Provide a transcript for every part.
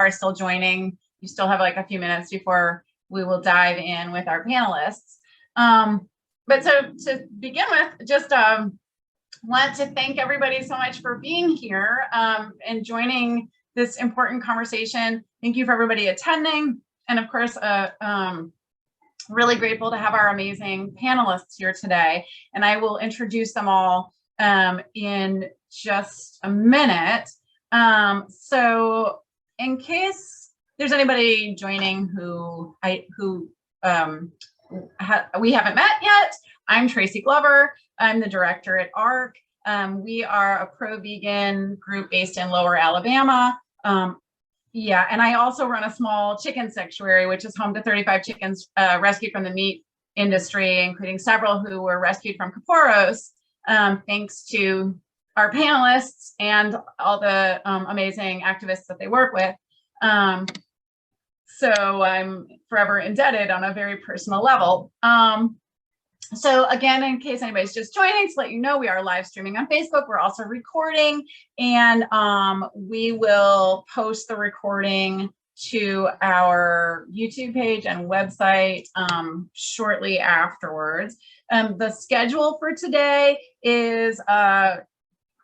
are still joining, you still have like a few minutes before we will dive in with our panelists. But so to begin with, just want to thank everybody so much for being here and joining this important conversation. Thank you for everybody attending. And of course, really grateful to have our amazing panelists here today. And I will introduce them all in just a minute. So in case there's anybody joining who we haven't met yet, I'm Tracy Glover. I'm the director at ARC. We are a pro-vegan group based in Lower Alabama. Yeah, and I also run a small chicken sanctuary, which is home to 35 chickens rescued from the meat industry, including several who were rescued from Kaporos, thanks to our panelists and all the amazing activists that they work with. So I'm forever indebted on a very personal level. So again, in case anybody's just joining, to let you know, we are live streaming on Facebook. We're also recording, and we will post the recording to our YouTube page and website shortly afterwards. The schedule for today is a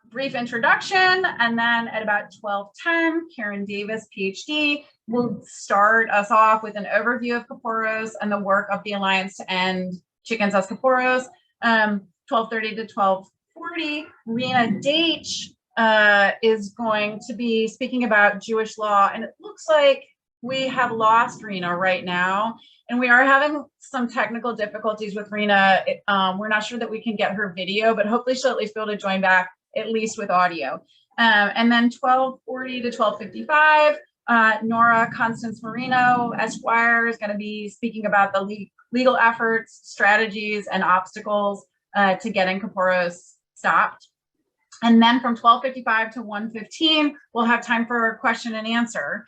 brief introduction, and then at about 12:10, Karen Davis, PhD, will start us off with an overview of Kaporos and the work of the Alliance to End Chickens as Kaporos. 12:30 to 12:40, Rina Deych is going to be speaking about Jewish law, and it looks like we have lost Rina right now, and we are having some technical difficulties with Rina. We're not sure that we can get her video, but hopefully she'll at least be able to join back, at least with audio. And then 12:40 to 12:55, Nora Constance Marino, Esquire, is going to be speaking about the legal efforts, strategies, and obstacles to getting Kaporos stopped. And then from 12:55 to 1:15, we'll have time for question and answer.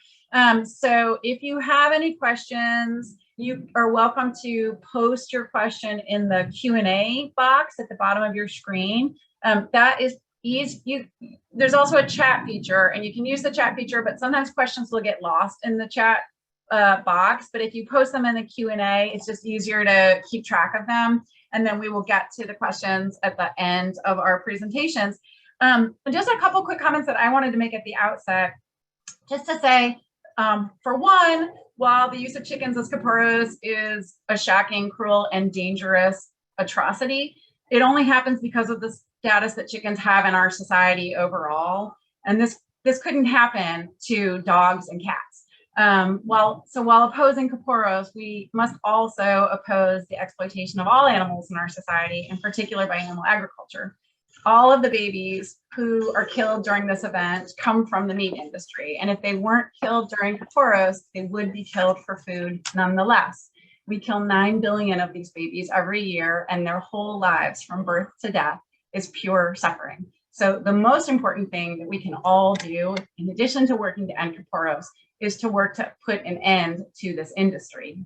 So if you have any questions, you are welcome to post your question in the Q&A box at the bottom of your screen. That is easy. There's also a chat feature, and you can use the chat feature, but sometimes questions will get lost in the chat box. But if you post them in the Q&A, it's just easier to keep track of them. And then we will get to the questions at the end of our presentations. Just a couple quick comments that I wanted to make at the outset, just to say, for one, while the use of chickens as Kaporos is a shocking, cruel, and dangerous atrocity, it only happens because of the status that chickens have in our society overall. And this couldn't happen to dogs and cats. While opposing Kaporos, we must also oppose the exploitation of all animals in our society, in particular by animal agriculture. All of the babies who are killed during this event come from the meat industry. And if they weren't killed during Kaporos, they would be killed for food nonetheless. We kill 9 billion of these babies every year, and their whole lives from birth to death is pure suffering. So the most important thing that we can all do, in addition to working to end Kaporos, is to work to put an end to this industry.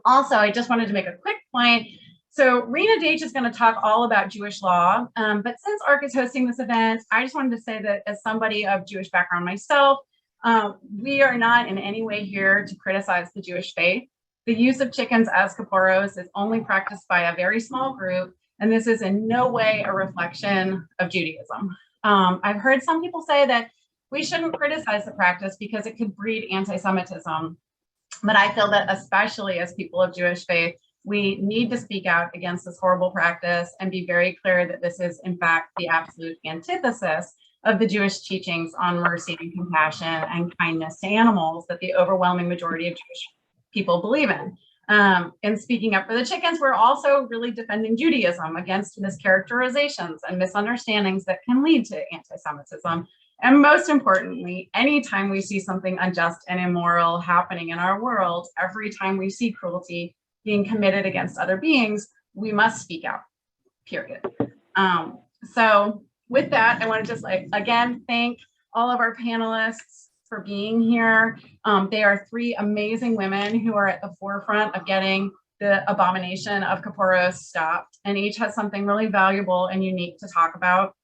Also, I just wanted to make a quick point. So Rina Deych is going to talk all about Jewish law, but since ARC is hosting this event, I just wanted to say that as somebody of Jewish background myself, we are not in any way here to criticize the Jewish faith. The use of chickens as Kaporos is only practiced by a very small group, and this is in no way a reflection of Judaism. I've heard some people say that we shouldn't criticize the practice because it could breed anti-Semitism, but I feel that especially as people of Jewish faith, we need to speak out against this horrible practice and be very clear that this is, in fact, the absolute antithesis of the Jewish teachings on mercy and compassion and kindness to animals that the overwhelming majority of Jewish people believe in. In speaking up for the chickens, we're also really defending Judaism against mischaracterizations and misunderstandings that can lead to anti-Semitism. And most importantly, anytime we see something unjust and immoral happening in our world, every time we see cruelty being committed against other beings, we must speak out, period. So with that, I want to just again, thank all of our panelists for being here. They are 3 amazing women who are at the forefront of getting the abomination of Kaporos stopped, and each has something really valuable and unique to talk about.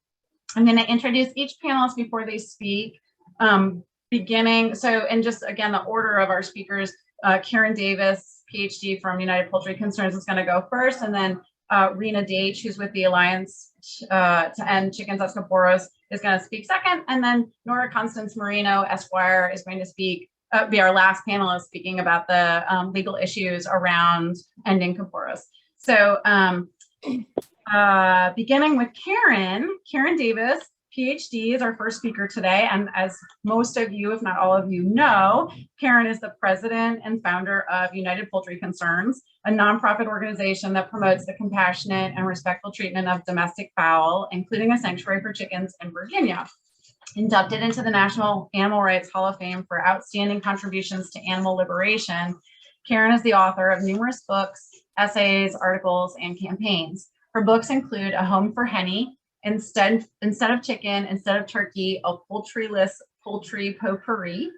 I'm going to introduce each panelist before they speak. beginning, so, and just again, the order of our speakers, Karen Davis, PhD from United Poultry Concerns, is going to go first, and then Rina Deych, who's with the Alliance to End Chickens at Kaporos, is going to speak second, and then Nora Constance Marino, Esquire, is going to speak, be our last panelist speaking about the legal issues around ending Kaporos. So beginning with Karen Davis, PhD, is our first speaker today. And as most of you, if not all of you know, Karen is the president and founder of United Poultry Concerns, a nonprofit organization that promotes the compassionate and respectful treatment of domestic fowl, including a sanctuary for chickens in Virginia. Inducted into the National Animal Rights Hall of Fame for outstanding contributions to animal liberation, Karen is the author of numerous books, essays, articles, and campaigns. Her books include A Home for Henny, Instead of Chicken, Instead of Turkey, A Poultryless Poultry Potpourri,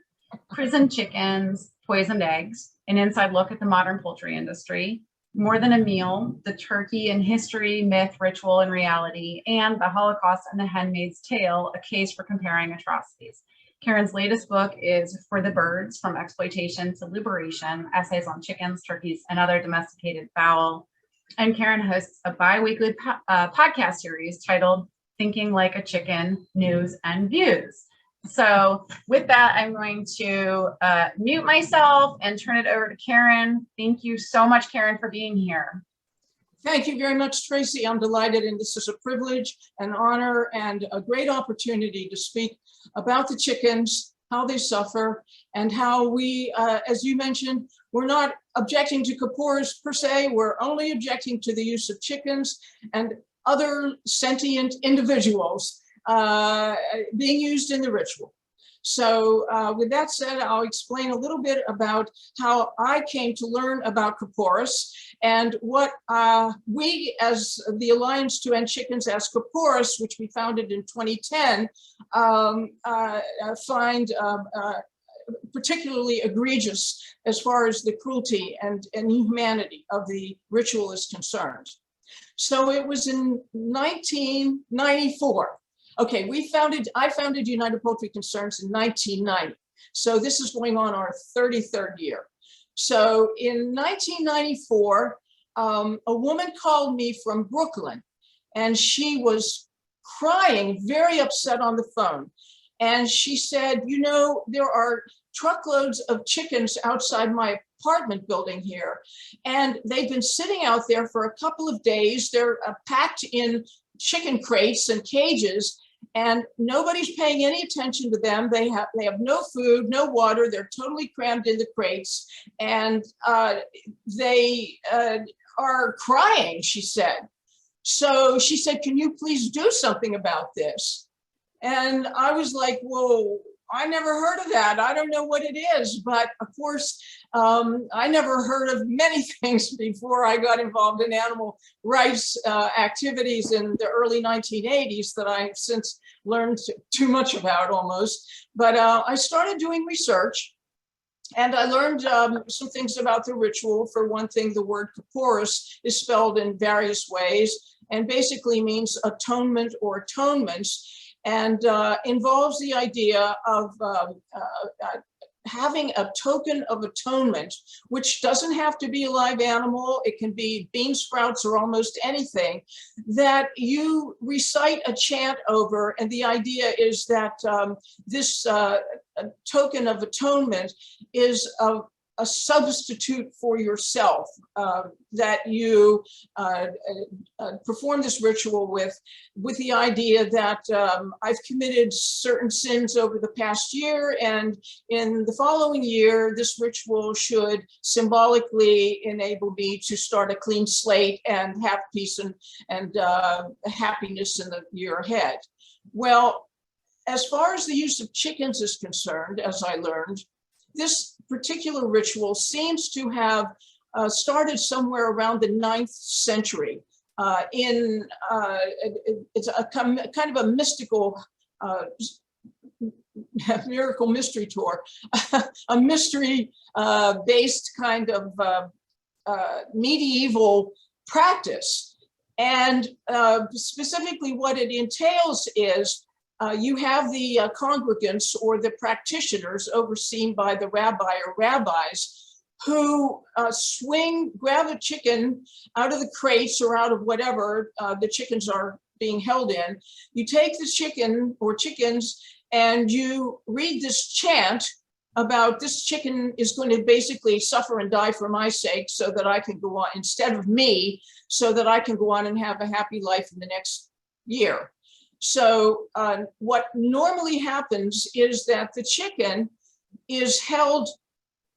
Prison Chickens, Poisoned Eggs, An Inside Look at the Modern Poultry Industry, More Than a Meal, The Turkey in History, Myth, Ritual, and Reality, and The Holocaust and the Handmaid's Tale, A Case for Comparing Atrocities. Karen's latest book is For the Birds, From Exploitation to Liberation, Essays on Chickens, Turkeys, and Other Domesticated Fowl. And Karen hosts a bi-weekly podcast series titled Thinking Like a Chicken, News and Views. So with that, I'm going to mute myself and turn it over to Karen. Thank you so much, Karen, for being here. Thank you very much, Tracy. I'm delighted, and this is a privilege, an honor, and a great opportunity to speak about the chickens, how they suffer, and how we, as you mentioned, we're not objecting to Kaporos per se, we're only objecting to the use of chickens and other sentient individuals being used in the ritual. So with that said, I'll explain a little bit about how I came to learn about Kaporos and what we, as the Alliance to End Chickens as Kaporos, which we founded in 2010, find particularly egregious as far as the cruelty and inhumanity of the ritual is concerned. So it was in 1994. Okay, I founded United Poultry Concerns in 1990. So this is going on our 33rd year. So in 1994, a woman called me from Brooklyn, and she was crying, very upset on the phone. And she said, you know, there are truckloads of chickens outside my apartment building here, and they've been sitting out there for a couple of days. They're packed in chicken crates and cages, and nobody's paying any attention to them. They have no food, no water. They're totally crammed in the crates, and they are crying, she said. So she said, can you please do something about this? And I was like, whoa, I never heard of that. I don't know what it is. But of course, I never heard of many things before I got involved in animal rights activities in the early 1980s that I've since learned too much about almost. But I started doing research, and I learned some things about the ritual. For one thing, the word Kaporos is spelled in various ways and basically means atonement or atonements, and involves the idea of having a token of atonement, which doesn't have to be a live animal. It can be bean sprouts or almost anything that you recite a chant over. And the idea is that this token of atonement is a substitute for yourself, that you perform this ritual with the idea that I've committed certain sins over the past year, and in the following year, this ritual should symbolically enable me to start a clean slate and have peace and happiness in the year ahead. Well, as far as the use of chickens is concerned, as I learned, this particular ritual seems to have started somewhere around the 9th century. It's a kind of a mystical, miracle mystery tour, a mystery based kind of medieval practice. And specifically what it entails is You have the congregants or the practitioners overseen by the rabbi or rabbis who grab a chicken out of the crates or out of whatever the chickens are being held in. You take the chicken or chickens and you read this chant about this chicken is going to basically suffer and die for my sake so that I can go on, instead of me, so that I can go on and have a happy life in the next year. So what normally happens is that the chicken is held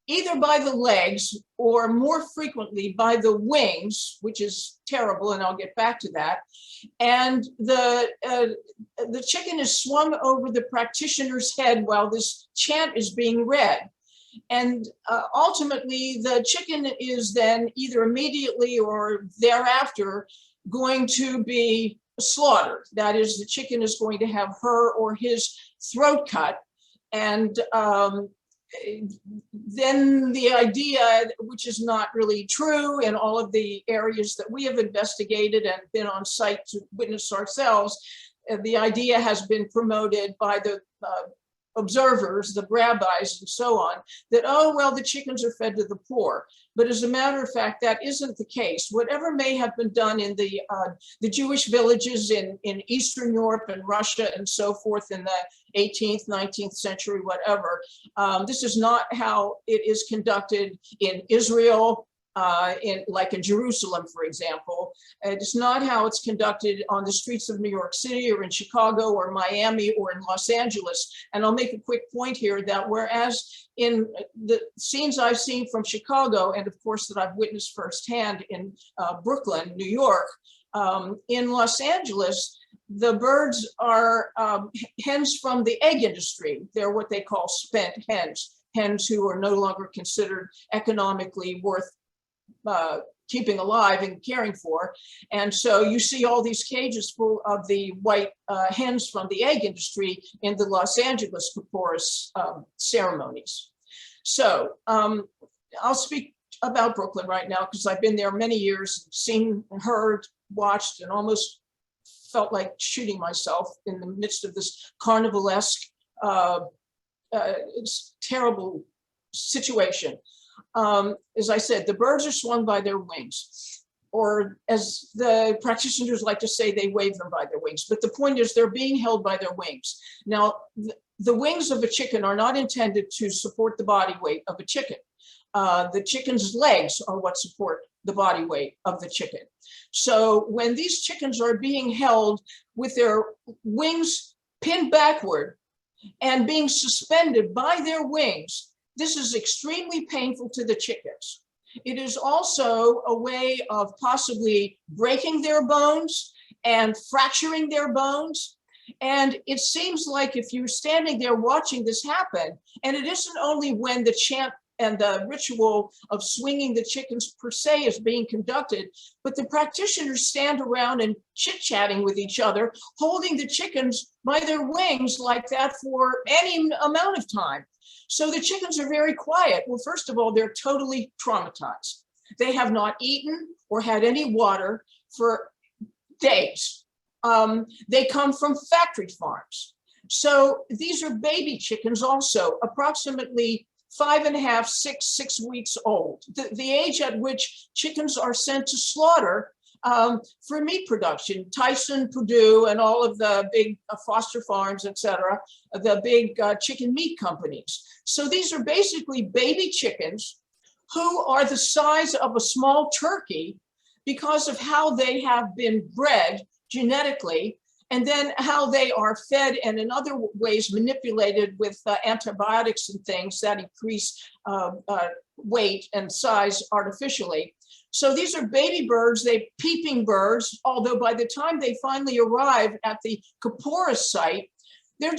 either by the legs or more frequently by the wings, which is terrible, and I'll get back to that. And the chicken is swung over the practitioner's head while this chant is being read. And ultimately, the chicken is then either immediately or thereafter going to be slaughtered. That is, the chicken is going to have her or his throat cut. And then the idea, which is not really true in all of the areas that we have investigated and been on site to witness ourselves, the idea has been promoted by the observers, the rabbis and so on, that, oh, well, the chickens are fed to the poor. But as a matter of fact, that isn't the case. Whatever may have been done in the Jewish villages in Eastern Europe and Russia and so forth in the 18th, 19th century, whatever, this is not how it is conducted in Israel, like in Jerusalem, for example. It's not how it's conducted on the streets of New York City or in Chicago or Miami or in Los Angeles. And I'll make a quick point here that whereas in the scenes I've seen from Chicago, and of course that I've witnessed firsthand in Brooklyn, New York, in Los Angeles, the birds are hens from the egg industry. They're what they call spent hens, hens who are no longer considered economically worth keeping alive and caring for. And so you see all these cages full of the white hens from the egg industry in the Los Angeles Kaporos ceremonies. So I'll speak about Brooklyn right now because I've been there many years, seen, heard, watched, and almost felt like shooting myself in the midst of this carnivalesque, terrible situation. As I said, the birds are swung by their wings, or as the practitioners like to say, they wave them by their wings. But the point is they're being held by their wings. Now, the wings of a chicken are not intended to support the body weight of a chicken. The chicken's legs are what support the body weight of the chicken. So when these chickens are being held with their wings pinned backward and being suspended by their wings, this is extremely painful to the chickens. It is also a way of possibly breaking their bones and fracturing their bones. And it seems like if you're standing there watching this happen, and it isn't only when the chant and the ritual of swinging the chickens per se is being conducted, but the practitioners stand around and chit-chatting with each other, holding the chickens by their wings like that for any amount of time. So the chickens are very quiet. Well, first of all, they're totally traumatized. They have not eaten or had any water for days. They come from factory farms. So these are baby chickens also, approximately 5.5, 6 weeks old, the age at which chickens are sent to slaughter for meat production. Tyson, Purdue, and all of the big Foster Farms, et cetera, the big chicken meat companies. So these are basically baby chickens who are the size of a small turkey because of how they have been bred genetically, and then how they are fed and in other ways manipulated with antibiotics and things that increase weight and size artificially. So these are baby birds, they peeping birds, although by the time they finally arrive at the Kaporos site, they're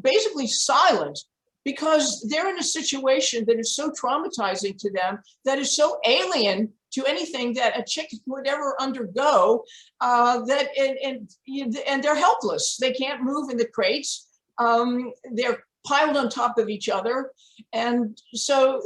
basically silent because they're in a situation that is so traumatizing to them, that is so alien to anything that a chicken would ever undergo, and they're helpless. They can't move in the crates. They're piled on top of each other. And so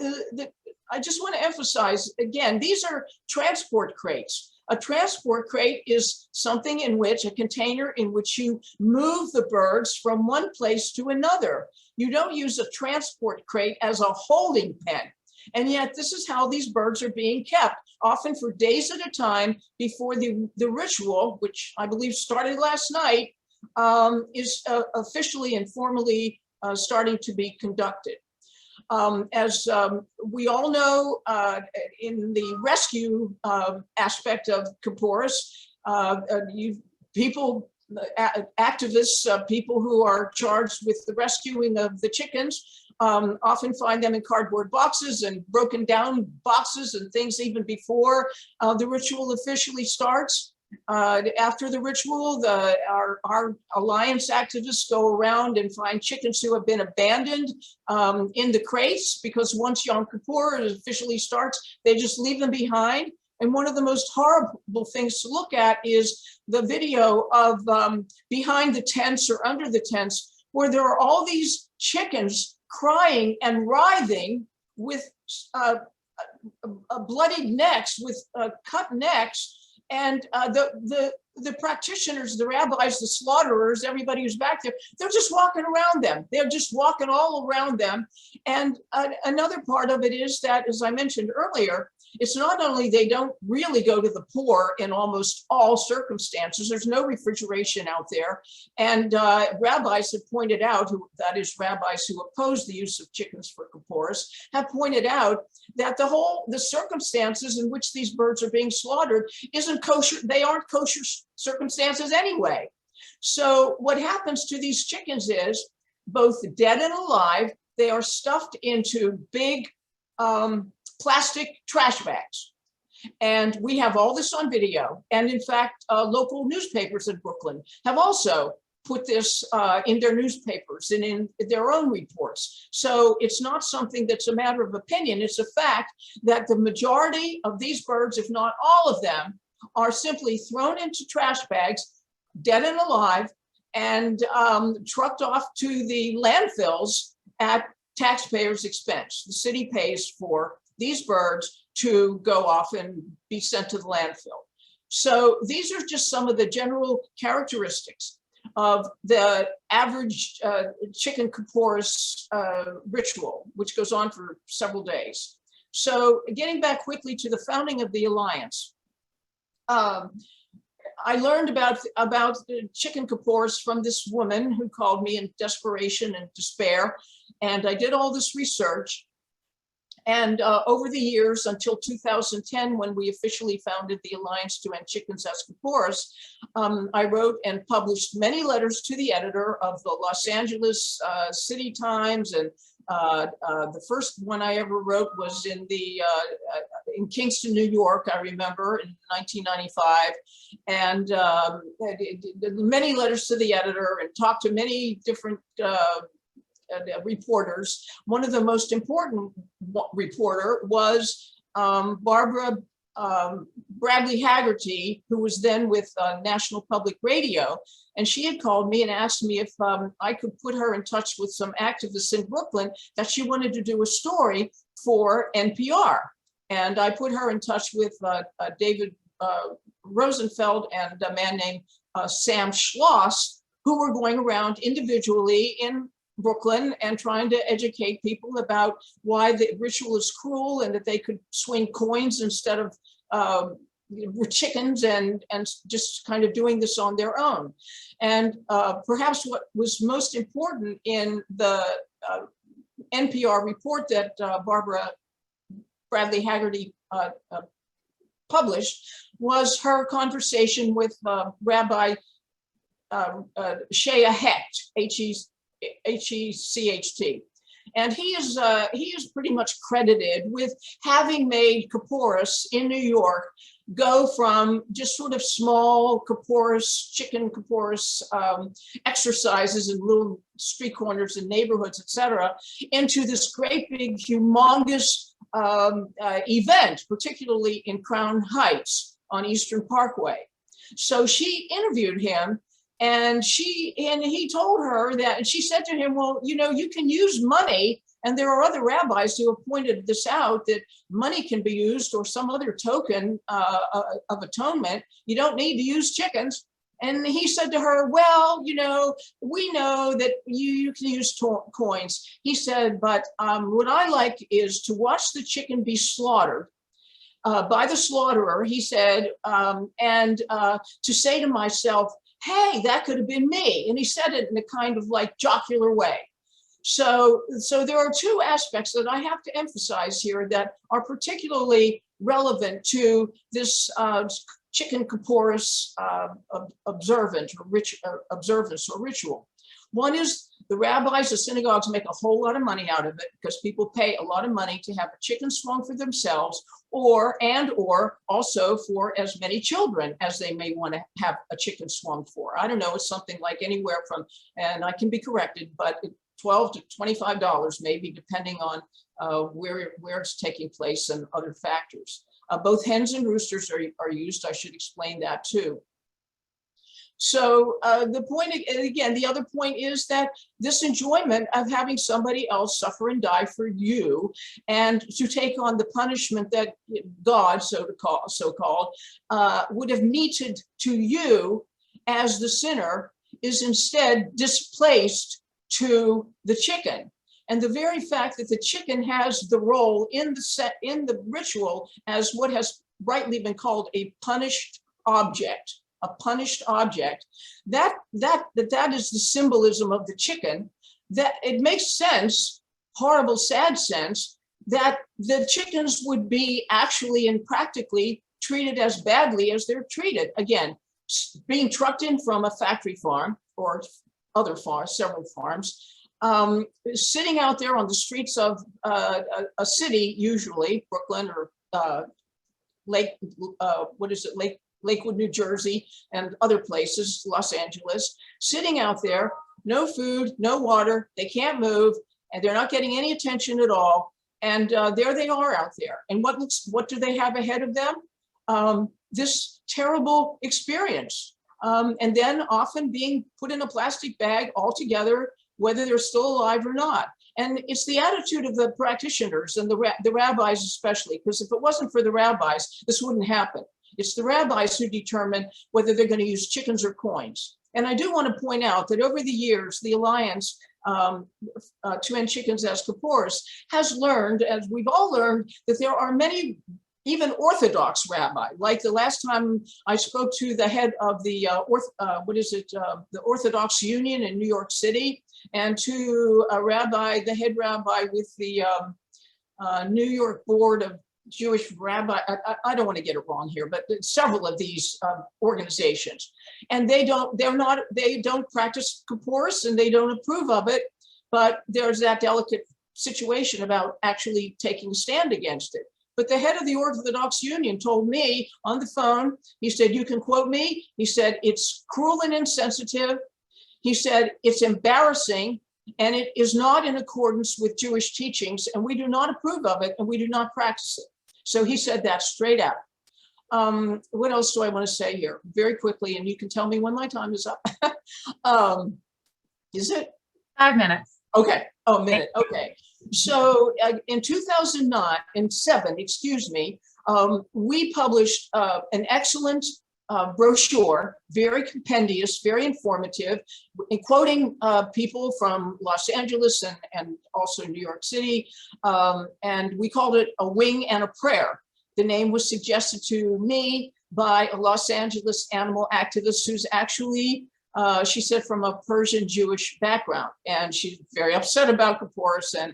I just want to emphasize, again, these are transport crates. A transport crate is something in which, a container in which you move the birds from one place to another. You don't use a transport crate as a holding pen. And yet this is how these birds are being kept, often for days at a time before the ritual, which I believe started last night, is officially and formally starting to be conducted. As we all know, in the rescue aspect of Kaporos, activists, people who are charged with the rescuing of the chickens, often find them in cardboard boxes and broken down boxes and things even before the ritual officially starts. After the ritual, our alliance activists go around and find chickens who have been abandoned in the crates, because once Yom Kippur officially starts, they just leave them behind. And one of the most horrible things to look at is the video of behind the tents or under the tents, where there are all these chickens crying and writhing with bloodied necks, with cut necks. And the practitioners, the rabbis, the slaughterers, everybody who's back there, they're just walking around them. They're just walking all around them. And another part of it is that, as I mentioned earlier, it's not only they don't really go to the poor in almost all circumstances. There's no refrigeration out there. And rabbis have pointed out, that is rabbis who oppose the use of chickens for Kaporos, have pointed out that the circumstances in which these birds are being slaughtered isn't kosher. They aren't kosher circumstances anyway. So what happens to these chickens is, both dead and alive, they are stuffed into big plastic trash bags. And we have all this on video. And in fact, local newspapers in Brooklyn have also put this in their newspapers and in their own reports. So it's not something that's a matter of opinion. It's a fact that the majority of these birds, if not all of them, are simply thrown into trash bags, dead and alive, and trucked off to the landfills at taxpayers' expense. The city pays for these birds to go off and be sent to the landfill. So these are just some of the general characteristics of the average chicken Kaporos ritual, which goes on for several days. So getting back quickly to the founding of the Alliance, I learned about the chicken Kaporos from this woman who called me in desperation and despair. And I did all this research. And over the years, until 2010, when we officially founded the Alliance to End Chickens as Kaporos, I wrote and published many letters to the editor of the Los Angeles City Times. And the first one I ever wrote was in Kingston, New York, I remember, in 1995. And many letters to the editor, and talked to many different reporters. One of the most important reporter was Barbara Bradley Haggerty, who was then with National Public Radio. And she had called me and asked me if I could put her in touch with some activists in Brooklyn that she wanted to do a story for NPR. And I put her in touch with David Rosenfeld and a man named Sam Schloss, who were going around individually in Brooklyn and trying to educate people about why the ritual is cruel, and that they could swing coins instead of chickens, and just kind of doing this on their own. And perhaps what was most important in the NPR report that Barbara Bradley Haggerty published was her conversation with Rabbi Shea Hecht, H-E-C-H-T. And he is pretty much credited with having made Kaporos in New York go from just sort of small Kaporos, chicken Kaporos exercises in little street corners and neighborhoods, et cetera, into this great big humongous event, particularly in Crown Heights on Eastern Parkway. So she interviewed him, and he told her that, and she said to him, well, you know, you can use money And there are other rabbis who have pointed this out, that money can be used or some other token of atonement. You don't need to use chickens. And he said to her, well, you know, we know that you can use coins. He said, but what I like is to watch the chicken be slaughtered by the slaughterer, he said, and to say to myself, hey, that could have been me. And he said it in a kind of like jocular way. So there are two aspects that I have to emphasize here that are particularly relevant to this chicken Kaporos observance or ritual. One is the rabbis, the synagogues make a whole lot of money out of it because people pay a lot of money to have a chicken swung for themselves, or also for as many children as they may want to have a chicken swung for. I don't know, it's something like anywhere from, and I can be corrected, but $12 to $25 maybe, depending on where it's taking place and other factors. Both hens and roosters are used. I should explain that too. So the point, again, the other point is that this enjoyment of having somebody else suffer and die for you, and to take on the punishment that God, so-called, would have meted to you as the sinner, is instead displaced to the chicken. And the very fact that the chicken has the role in the ritual as what has rightly been called a punished object, that is the symbolism of the chicken, that it makes sense, horrible, sad sense, that the chickens would be actually and practically treated as badly as they're treated. Again, being trucked in from a factory farm or other farms, several farms, sitting out there on the streets of a city, usually Brooklyn or Lakewood, New Jersey, and other places, Los Angeles, sitting out there, no food, no water, they can't move, and they're not getting any attention at all. And there they are out there. And what do they have ahead of them? This terrible experience. And then often being put in a plastic bag altogether, whether they're still alive or not. And it's the attitude of the practitioners and the rabbis especially, because if it wasn't for the rabbis, this wouldn't happen. It's the rabbis who determine whether they're going to use chickens or coins. And I do want to point out that over the years, the Alliance to End Chickens as Kaporos has learned, as we've all learned, that there are many even Orthodox rabbi. Like the last time I spoke to the head of the the Orthodox Union in New York City, and to a rabbi, the head rabbi with the New York Board of Jewish Rabbi. I don't want to get it wrong here, but several of these organizations, and they don't practice Kaporos and they don't approve of it. But there's that delicate situation about actually taking a stand against it. But the head of the Orthodox Union told me on the phone, he said, you can quote me, he said, it's cruel and insensitive. He said, it's embarrassing, and it is not in accordance with Jewish teachings, and we do not approve of it, and we do not practice it. So he said that straight out. What else do I want to say here? Very quickly, and you can tell me when my time is up. Is it? 5 minutes. Okay. Oh, a minute. Okay. So in 2007, excuse me, we published an excellent brochure, very compendious, very informative, in quoting people from Los Angeles and also New York City. And we called it A Wing and a Prayer. The name was suggested to me by a Los Angeles animal activist who's actually, she said, from a Persian Jewish background, and she's very upset about Kaporos and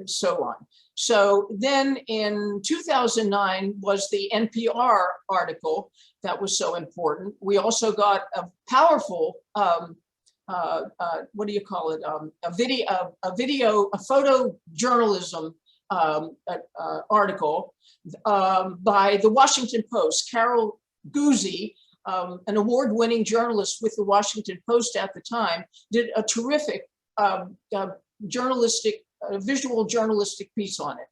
so on. So then in 2009 was the NPR article that was so important. We also got a powerful, what do you call it? A photojournalism article by the Washington Post. Carol Guzzi, an award-winning journalist with the Washington Post at the time, did a terrific visual journalistic piece on it.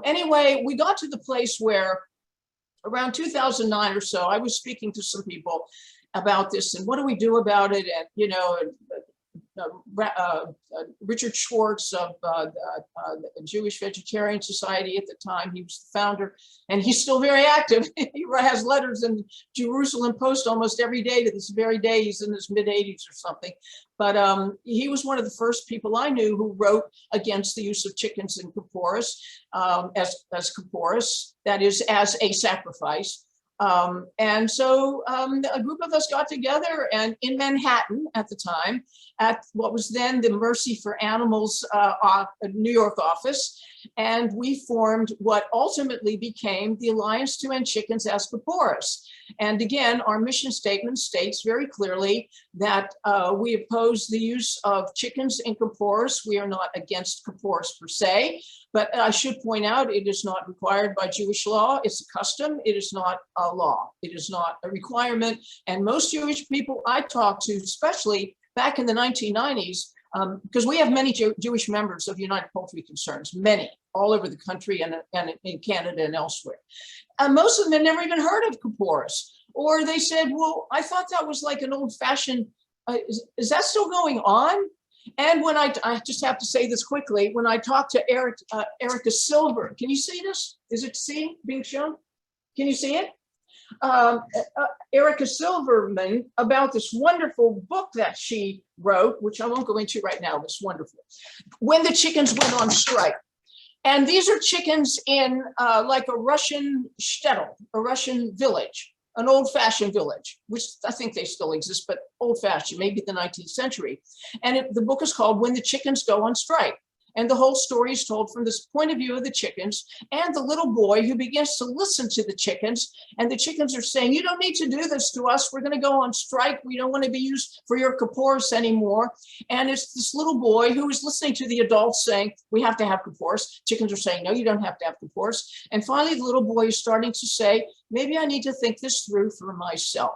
Anyway, we got to the place where around 2009 or so, I was speaking to some people about this and what do we do about it? And, you know, Richard Schwartz of the Jewish Vegetarian Society at the time. He was the founder, and he's still very active. He has letters in Jerusalem Post almost every day to this very day. He's in his mid-80s or something. But he was one of the first people I knew who wrote against the use of chickens in Kaporos, as Kaporos, that is, as a sacrifice. And so a group of us got together and in Manhattan at the time, at what was then the Mercy for Animals New York office, and we formed what ultimately became the Alliance to End Chickens as Kaporos. And again, our mission statement states very clearly that we oppose the use of chickens in Kaporos. We are not against Kaporos per se, but I should point out it is not required by Jewish law. It's a custom. It is not a law. It is not a requirement. And most Jewish people I talk to, especially back in the 1990s, because we have many Jewish members of United Poultry Concerns, many, all over the country and in Canada and elsewhere. Most of them had never even heard of Kaporos. Or they said, well, I thought that was like an old-fashioned, is that still going on? And when I just have to say this quickly, when I talked to Erica Silver, can you see this? Is it being shown? Can you see it? Erica Silverman, about this wonderful book that she wrote, which I won't go into right now, this wonderful, When the Chickens Went on Strike. And these are chickens in like a Russian shtetl, a Russian village, an old-fashioned village, which I think they still exist, but old-fashioned, maybe the 19th century. And the book is called When the Chickens Go on Strike. And the whole story is told from this point of view of the chickens and the little boy who begins to listen to the chickens. And the chickens are saying, you don't need to do this to us. We're going to go on strike. We don't want to be used for your Kaporos anymore. And it's this little boy who is listening to the adults saying, we have to have Kaporos. Chickens are saying, no, you don't have to have Kaporos. And finally, the little boy is starting to say, maybe I need to think this through for myself.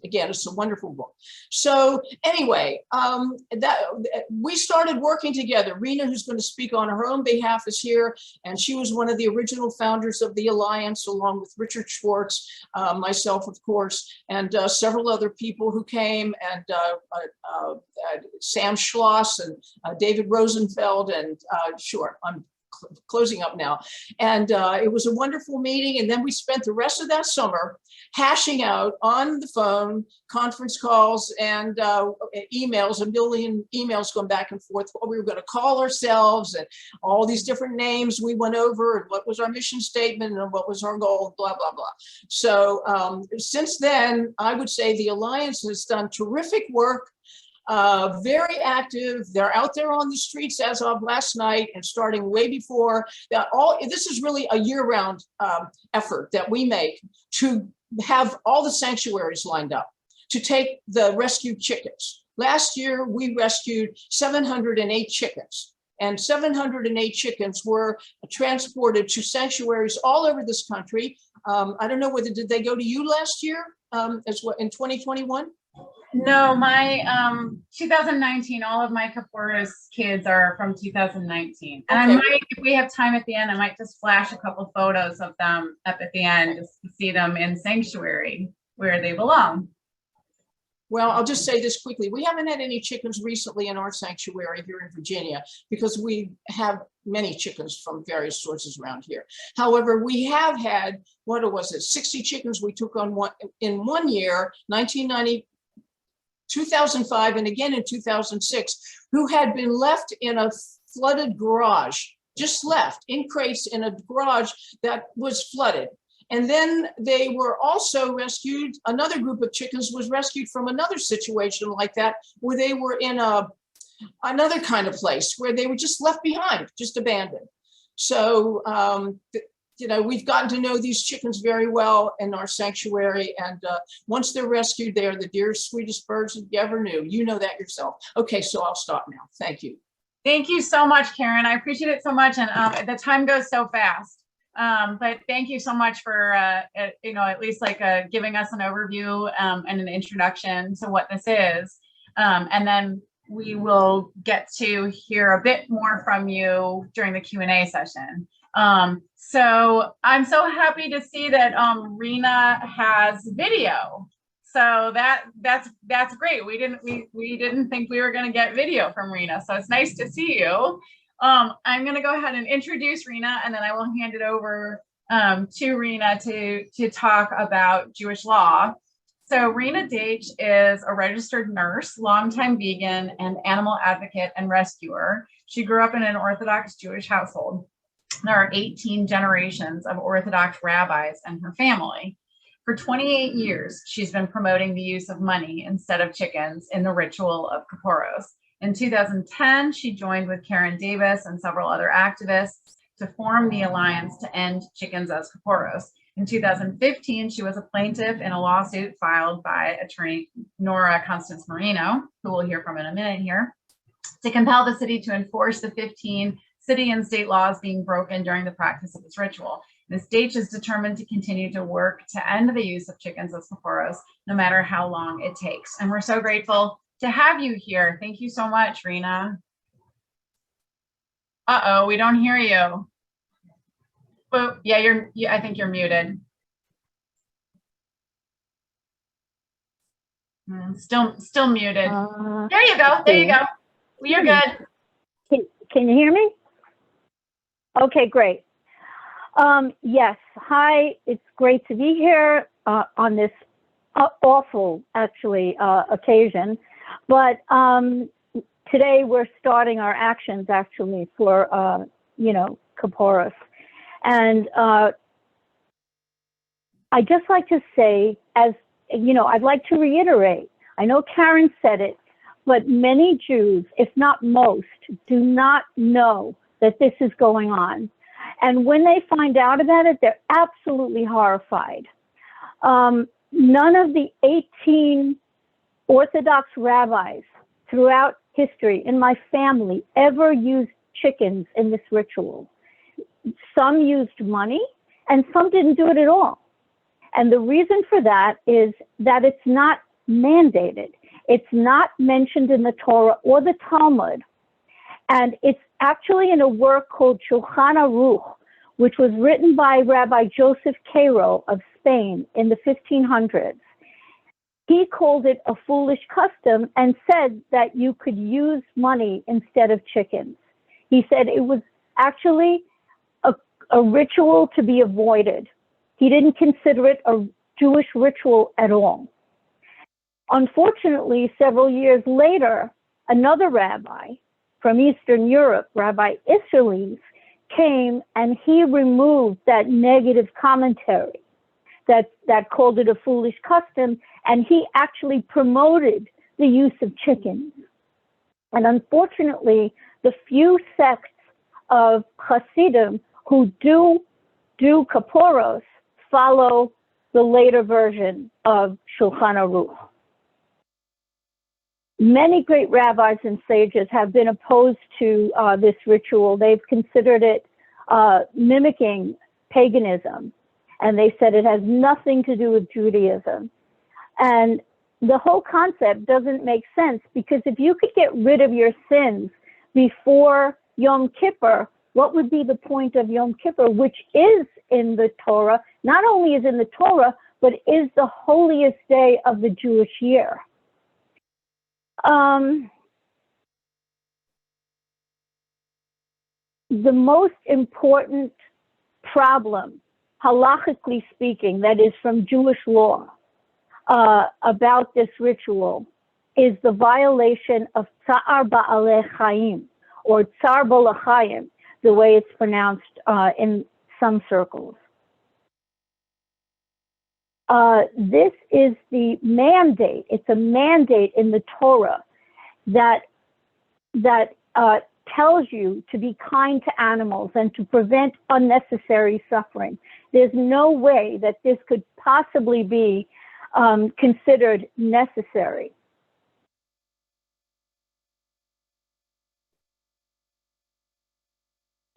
Again, it's a wonderful book. So anyway, we started working together. Rina, who's going to speak on her own behalf, is here, and she was one of the original founders of the Alliance, along with Richard Schwartz, myself, of course, and several other people who came, and Sam Schloss and David Rosenfeld, and sure, I'm closing up now. And it was a wonderful meeting. And then we spent the rest of that summer hashing out on the phone, conference calls, and emails, a million emails going back and forth, what we were going to call ourselves and all these different names we went over and what was our mission statement and what was our goal, blah, blah, blah. So since then, I would say the Alliance has done terrific work. Very active. They're out there on the streets as of last night and starting way before that. This is really a year-round effort that we make to have all the sanctuaries lined up to take the rescued chickens. Last year, we rescued 708 chickens, and 708 chickens were transported to sanctuaries all over this country. I don't know whether did they go to you last year as well in 2021? No, my 2019, all of my Kaporos kids are from 2019. And okay. I might, if we have time at the end, I might just flash a couple photos of them up at the end just to see them in sanctuary where they belong. Well, I'll just say this quickly. We haven't had any chickens recently in our sanctuary here in Virginia because we have many chickens from various sources around here. However, we have had, what was it, 60 chickens we took on in one year, 1990, 2005, and again in 2006, who had been left in a flooded garage, just left in crates in a garage that was flooded. And then they were also rescued, another group of chickens was rescued from another situation like that, where they were in another kind of place where they were just left behind, just abandoned. So, you know, we've gotten to know these chickens very well in our sanctuary. And once they're rescued, they are the dearest, sweetest birds that you ever knew. You know that yourself. Okay, so I'll stop now. Thank you. Thank you so much, Karen. I appreciate it so much. And the time goes so fast. But thank you so much for, you know, at least like giving us an overview and an introduction to what this is. And then we will get to hear a bit more from you during the Q&A session. So I'm so happy to see that Rina has video. So that's great. We didn't think we were going to get video from Rina. So it's nice to see you. I'm going to go ahead and introduce Rina, and then I will hand it over to Rina to talk about Jewish law. So Rina Deych is a registered nurse, longtime vegan, and animal advocate and rescuer. She grew up in an Orthodox Jewish household. There are 18 generations of Orthodox rabbis in her family. For 28 years, she's been promoting the use of money instead of chickens in the ritual of Kaporos. In 2010, she joined with Karen Davis and several other activists to form the Alliance to End Chickens as Kaporos. In 2015, she was a plaintiff in a lawsuit filed by attorney Nora Constance Marino, who we'll hear from in a minute here, to compel the city to enforce the 15 city and state laws being broken during the practice of this ritual. Ms. Deych is determined to continue to work to end the use of chickens as Kaporos, no matter how long it takes. And we're so grateful to have you here. Thank you so much, Rina. Uh-oh, we don't hear you. Oh, yeah, I think you're muted. Still muted. There you go. There you go. You're good. Can you hear me? Okay, great. Yes, hi, it's great to be here on this awful, actually, occasion. But today we're starting our actions, actually, for, Kaporos. And I'd just like to say, I'd like to reiterate, I know Karen said it, but many Jews, if not most, do not know that this is going on. And when they find out about it, they're absolutely horrified. None of the 18 Orthodox rabbis throughout history in my family ever used chickens in this ritual. Some used money and some didn't do it at all. And the reason for that is that it's not mandated. It's not mentioned in the Torah or the Talmud. And it's actually in a work called Shulchan Aruch, which was written by Rabbi Joseph Cairo of Spain in the 1500s. He called it a foolish custom and said that you could use money instead of chickens. He said it was actually a ritual to be avoided. He didn't consider it a Jewish ritual at all. Unfortunately, several years later, another rabbi from Eastern Europe, Rabbi Isserles, came and he removed that negative commentary that called it a foolish custom, and he actually promoted the use of chickens. And unfortunately, the few sects of Hasidim who do Kaporos follow the later version of Shulchan Aruch. Many great rabbis and sages have been opposed to this ritual. They've considered it mimicking paganism, and they said it has nothing to do with Judaism. And the whole concept doesn't make sense, because if you could get rid of your sins before Yom Kippur, what would be the point of Yom Kippur, which is in the Torah, not only is in the Torah, but is the holiest day of the Jewish year? The most important problem, halachically speaking, that is from Jewish law, about this ritual is the violation of Tsar Ba'alei Chaim, or Tsar Bolachayim, the way it's pronounced in some circles. This is the mandate. It's a mandate in the Torah that tells you to be kind to animals and to prevent unnecessary suffering. There's no way that this could possibly be considered necessary.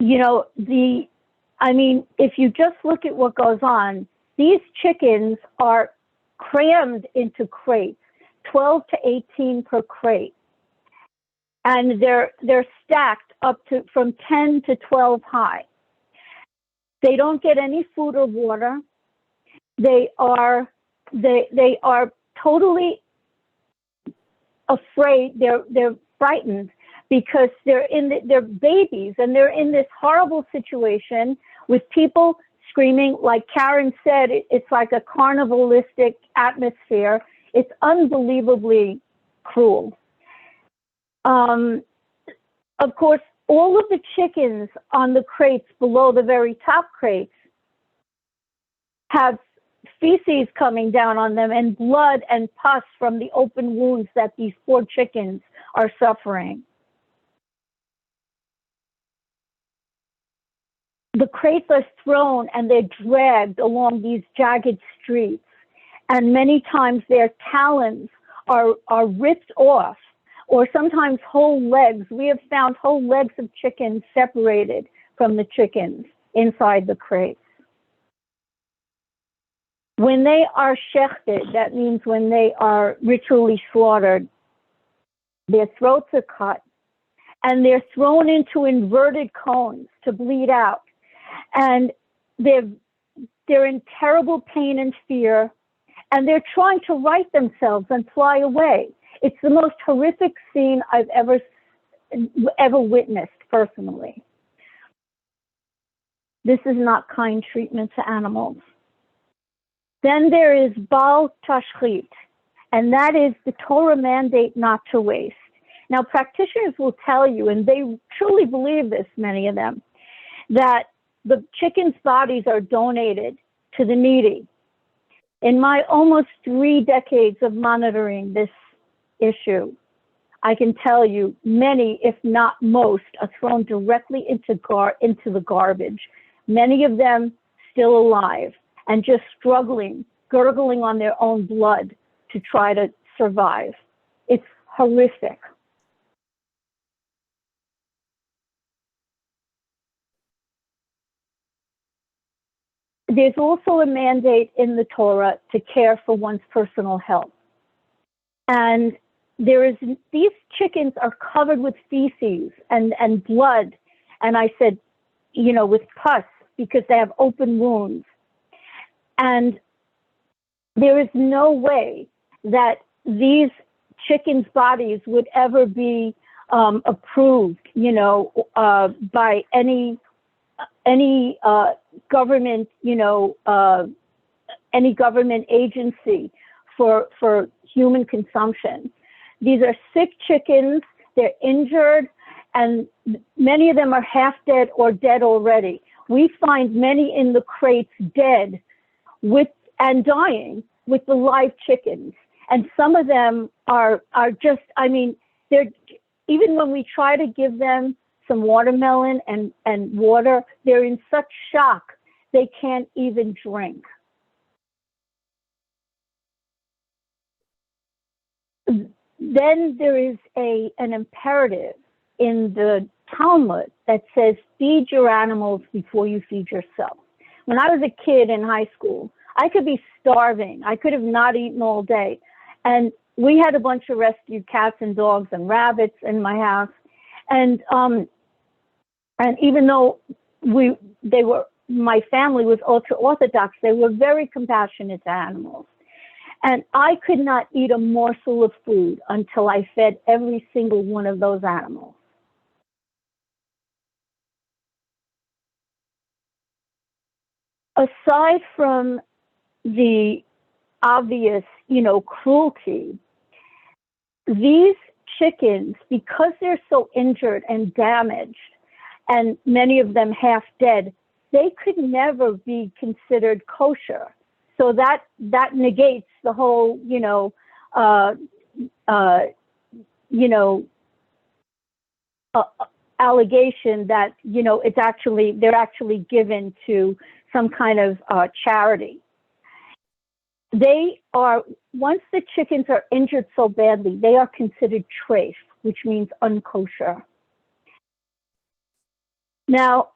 You know, if you just look at what goes on, these chickens are crammed into crates, 12 to 18 per crate. And they're stacked up to from 10 to 12 high. They don't get any food or water. They are totally afraid. They're frightened because they're babies and they're in this horrible situation with people screaming. Like Karen said, it's like a carnivalistic atmosphere. It's unbelievably cruel. Of course, all of the chickens on the crates below the very top crates have feces coming down on them and blood and pus from the open wounds that these poor chickens are suffering. The crates are thrown and they're dragged along these jagged streets, and many times their talons are ripped off, or sometimes whole legs. We have found whole legs of chickens separated from the chickens inside the crates. When they are shechted, that means when they are ritually slaughtered, their throats are cut and they're thrown into inverted cones to bleed out. And they're in terrible pain and fear, and they're trying to right themselves and fly away. It's the most horrific scene I've ever witnessed personally. This is not kind treatment to animals. Then there is Bal Tashchit, and that is the Torah mandate not to waste. Now, practitioners will tell you, and they truly believe this, many of them, that the chickens' bodies are donated to the needy. In my almost 3 decades of monitoring this issue, I can tell you many, if not most, are thrown directly into the garbage. Many of them still alive and just struggling, gurgling on their own blood to try to survive. It's horrific. There's also a mandate in the Torah to care for one's personal health. And these chickens are covered with feces and blood. And I said, with pus, because they have open wounds. And there is no way that these chickens' bodies would ever be approved, by any government, any government agency for human consumption. These are sick chickens, they're injured, and many of them are half dead or dead already. We find many in the crates dead and dying with the live chickens. And some of them are just, they're, even when we try to give them some watermelon and water, they're in such shock, they can't even drink. Then there is an imperative in the Talmud that says, feed your animals before you feed yourself. When I was a kid in high school, I could be starving. I could have not eaten all day. And we had a bunch of rescued cats and dogs and rabbits in my house. And even though my family was ultra-Orthodox, they were very compassionate to animals. And I could not eat a morsel of food until I fed every single one of those animals. Aside from the obvious, cruelty, these chickens, because they're so injured and damaged, and many of them half dead, they could never be considered kosher. So that negates the whole, allegation that, they're actually given to some kind of charity. Once the chickens are injured so badly, they are considered treif, which means unkosher. Now,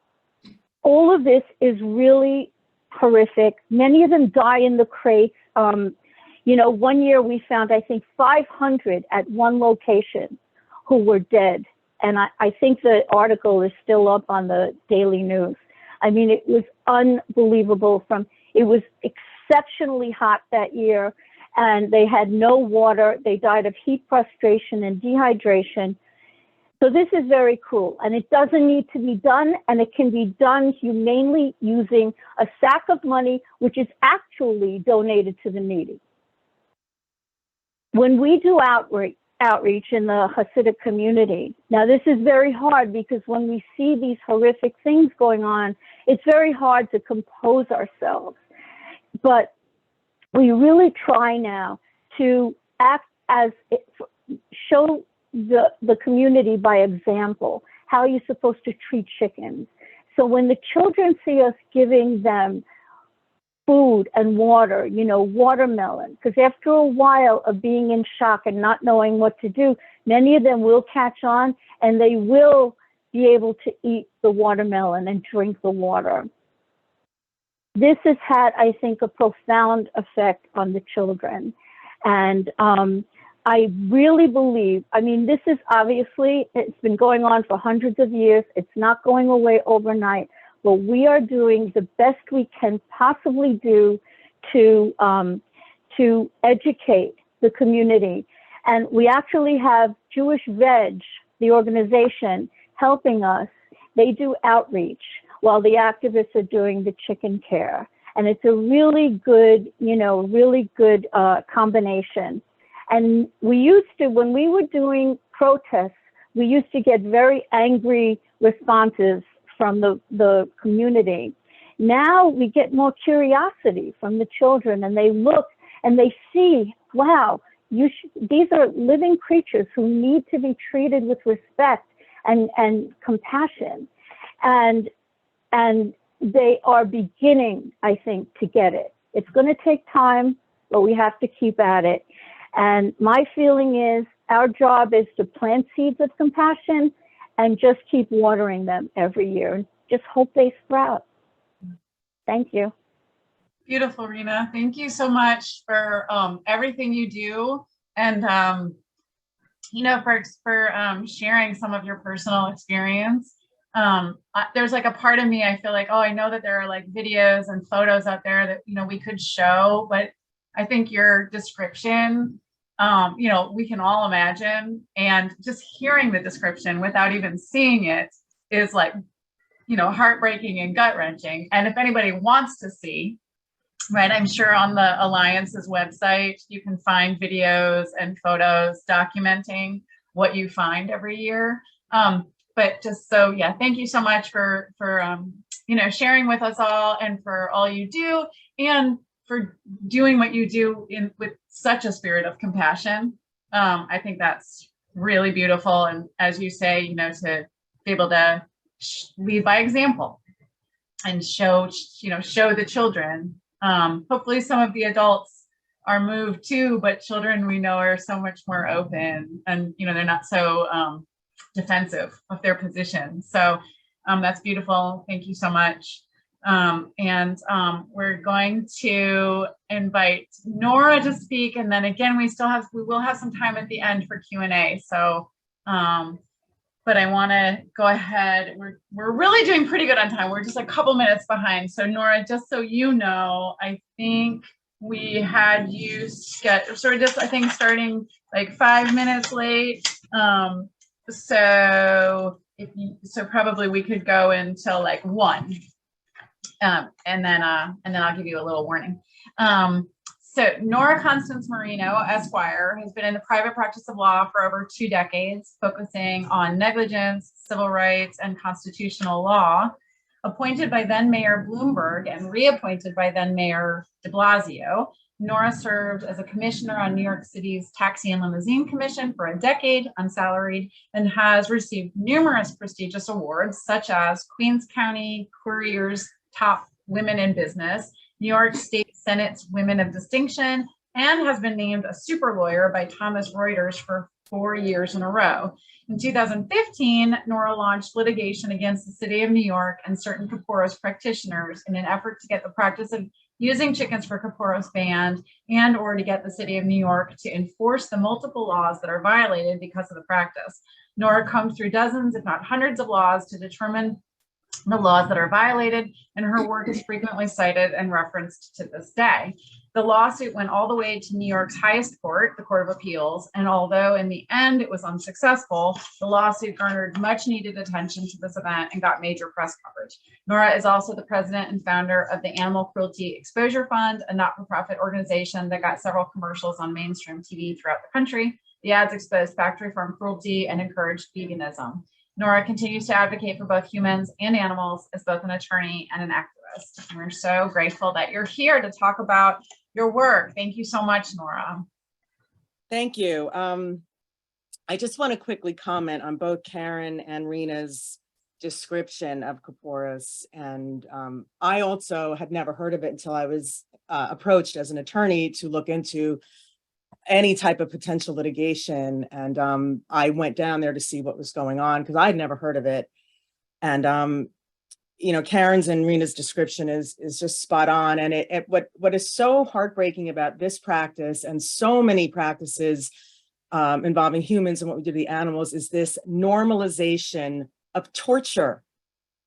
all of this is really horrific. Many of them die in the crates. One year we found, I think, 500 at one location who were dead. And I think the article is still up on the Daily News. It was unbelievable. It was exceptionally hot that year, and they had no water. They died of heat prostration and dehydration. So this is very cruel, and it doesn't need to be done, and it can be done humanely using a sack of money, which is actually donated to the needy. When we do outreach in the Hasidic community, now this is very hard because when we see these horrific things going on, it's very hard to compose ourselves. But we really try now to act as, show the community by example, how you're supposed to treat chickens. So when the children see us giving them food and water, you know, watermelon, because after a while of being in shock and not knowing what to do, many of them will catch on and they will be able to eat the watermelon and drink the water. This has had, I think, a profound effect on the children. And I really believe, I mean, this is obviously, it's been going on for hundreds of years. It's not going away overnight, but we are doing the best we can possibly do to educate the community. And we actually have Jewish Veg, the organization, helping us. They do outreach while the activists are doing the chicken care. And it's a really good, you know, really good combination. And we used to, when we were doing protests, we used to get very angry responses from the community. Now we get more curiosity from the children, and they look and they see, wow, these are living creatures who need to be treated with respect and compassion. And they are beginning, I think, to get it. It's going to take time, but we have to keep at it. And my feeling is our job is to plant seeds of compassion and just keep watering them every year and just hope they sprout. Thank you. Beautiful, Rina. Thank you so much for everything you do, and you know, for sharing some of your personal experience. There's like a part of me, I feel like, oh, I know that there are like videos and photos out there that, you know, we could show, but I think your description, you know, we can all imagine, and just hearing the description without even seeing it is like, you know, heartbreaking and gut wrenching. And if anybody wants to see, right, I'm sure on the Alliance's website, you can find videos and photos documenting what you find every year. But just so, yeah, thank you so much for you know, sharing with us all, and for all you do, and for doing what you do with such a spirit of compassion. I think that's really beautiful. And as you say, you know, to be able to lead by example and show, you know, show the children. Hopefully some of the adults are moved too, but children we know are so much more open, and, you know, they're not so defensive of their position. So that's beautiful. Thank you so much. We're going to invite Nora to speak, and then again, we will have some time at the end for Q&A. So, but I want to go ahead. We're really doing pretty good on time. We're just a couple minutes behind. So Nora, just so you know, I think we had you sort of just, I think, starting like 5 minutes late. So probably we could go until like 1. And then I'll give you a little warning. So Nora Constance Marino, Esquire, has been in the private practice of law for over 2 decades, focusing on negligence, civil rights, and constitutional law. Appointed by then Mayor Bloomberg and reappointed by then Mayor de Blasio, Nora served as a commissioner on New York City's Taxi and Limousine Commission for a decade, unsalaried, and has received numerous prestigious awards, such as Queens County Courier's Top Women in Business, New York State Senate's Women of Distinction, and has been named a super lawyer by Thomson Reuters for 4 years in a row. In 2015, Nora launched litigation against the city of New York and certain Kaporos practitioners in an effort to get the practice of using chickens for Kaporos banned, and or to get the city of New York to enforce the multiple laws that are violated because of the practice. Nora combed through dozens, if not hundreds, of laws to determine the laws that are violated, and her work is frequently cited and referenced to this day. The lawsuit went all the way to New York's highest court, the Court of Appeals, and although in the end it was unsuccessful, the lawsuit garnered much needed attention to this event and got major press coverage. Nora is also the president and founder of the Animal Cruelty Exposure Fund, a not-for-profit organization that got several commercials on mainstream TV throughout the country. The ads exposed factory farm cruelty and encouraged veganism. Nora continues to advocate for both humans and animals as both an attorney and an activist. And we're so grateful that you're here to talk about your work. Thank you so much, Nora. Thank you. I just want to quickly comment on both Karen and Rina's description of Kaporos. And I also had never heard of it until I was approached as an attorney to look into any type of potential litigation. And I went down there to see what was going on because I'd never heard of it. And you know, Karen's and Rina's description is just spot on. And what is so heartbreaking about this practice and so many practices involving humans and what we do to the animals is this normalization of torture.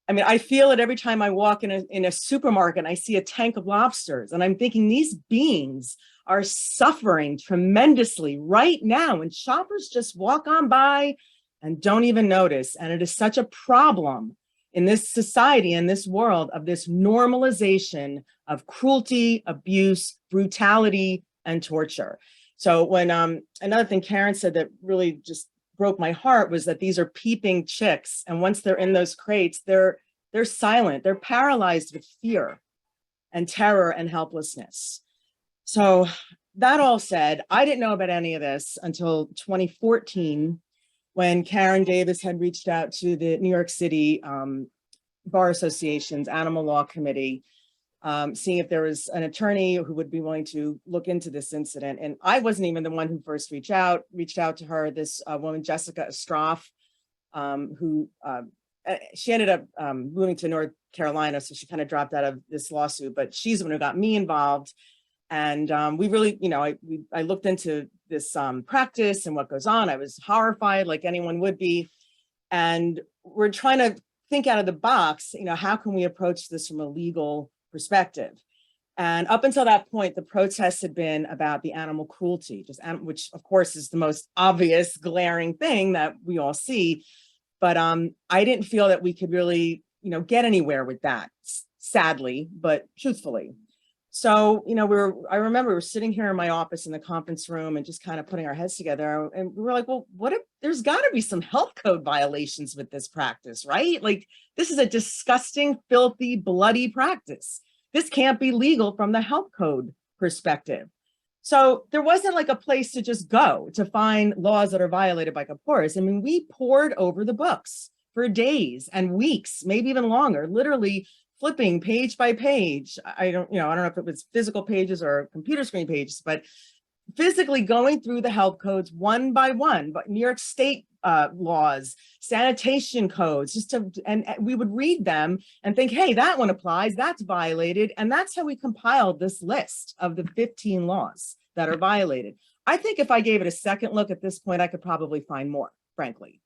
I mean, I feel it every time I walk in a supermarket and I see a tank of lobsters, and I'm thinking these beings are suffering tremendously right now, and shoppers just walk on by and don't even notice. And it is such a problem in this society, in this world, of this normalization of cruelty, abuse, brutality, and torture. So when another thing Karen said that really just broke my heart was that these are peeping chicks, and once they're in those crates, they're silent, they're paralyzed with fear and terror and helplessness. So that all said, I didn't know about any of this until 2014, when Karen Davis had reached out to the New York City Bar Association's Animal Law Committee, seeing if there was an attorney who would be willing to look into this incident. And I wasn't even the one who first reached out to her. This woman, Jessica Estroff, who she ended up moving to North Carolina, so she kind of dropped out of this lawsuit, but she's the one who got me involved. And we really, you know, I looked into this practice and what goes on. I was horrified, like anyone would be. And we're trying to think out of the box, you know, how can we approach this from a legal perspective? And up until that point, the protests had been about the animal cruelty, which of course is the most obvious glaring thing that we all see. But I didn't feel that we could really, you know, get anywhere with that, sadly, but truthfully. So, you know, I remember we were sitting here in my office in the conference room and just kind of putting our heads together. And we were like, well, what if there's got to be some health code violations with this practice, right? Like, this is a disgusting, filthy, bloody practice. This can't be legal from the health code perspective. So there wasn't like a place to just go to find laws that are violated by Kaporos. I mean, we pored over the books for days and weeks, maybe even longer, literally flipping page by page. I don't know if it was physical pages or computer screen pages, but physically going through the health codes one by one, but New York State laws, sanitation codes, and we would read them and think, hey, that one applies, that's violated. And that's how we compiled this list of the 15 laws that are violated. I think if I gave it a second look at this point, I could probably find more, frankly.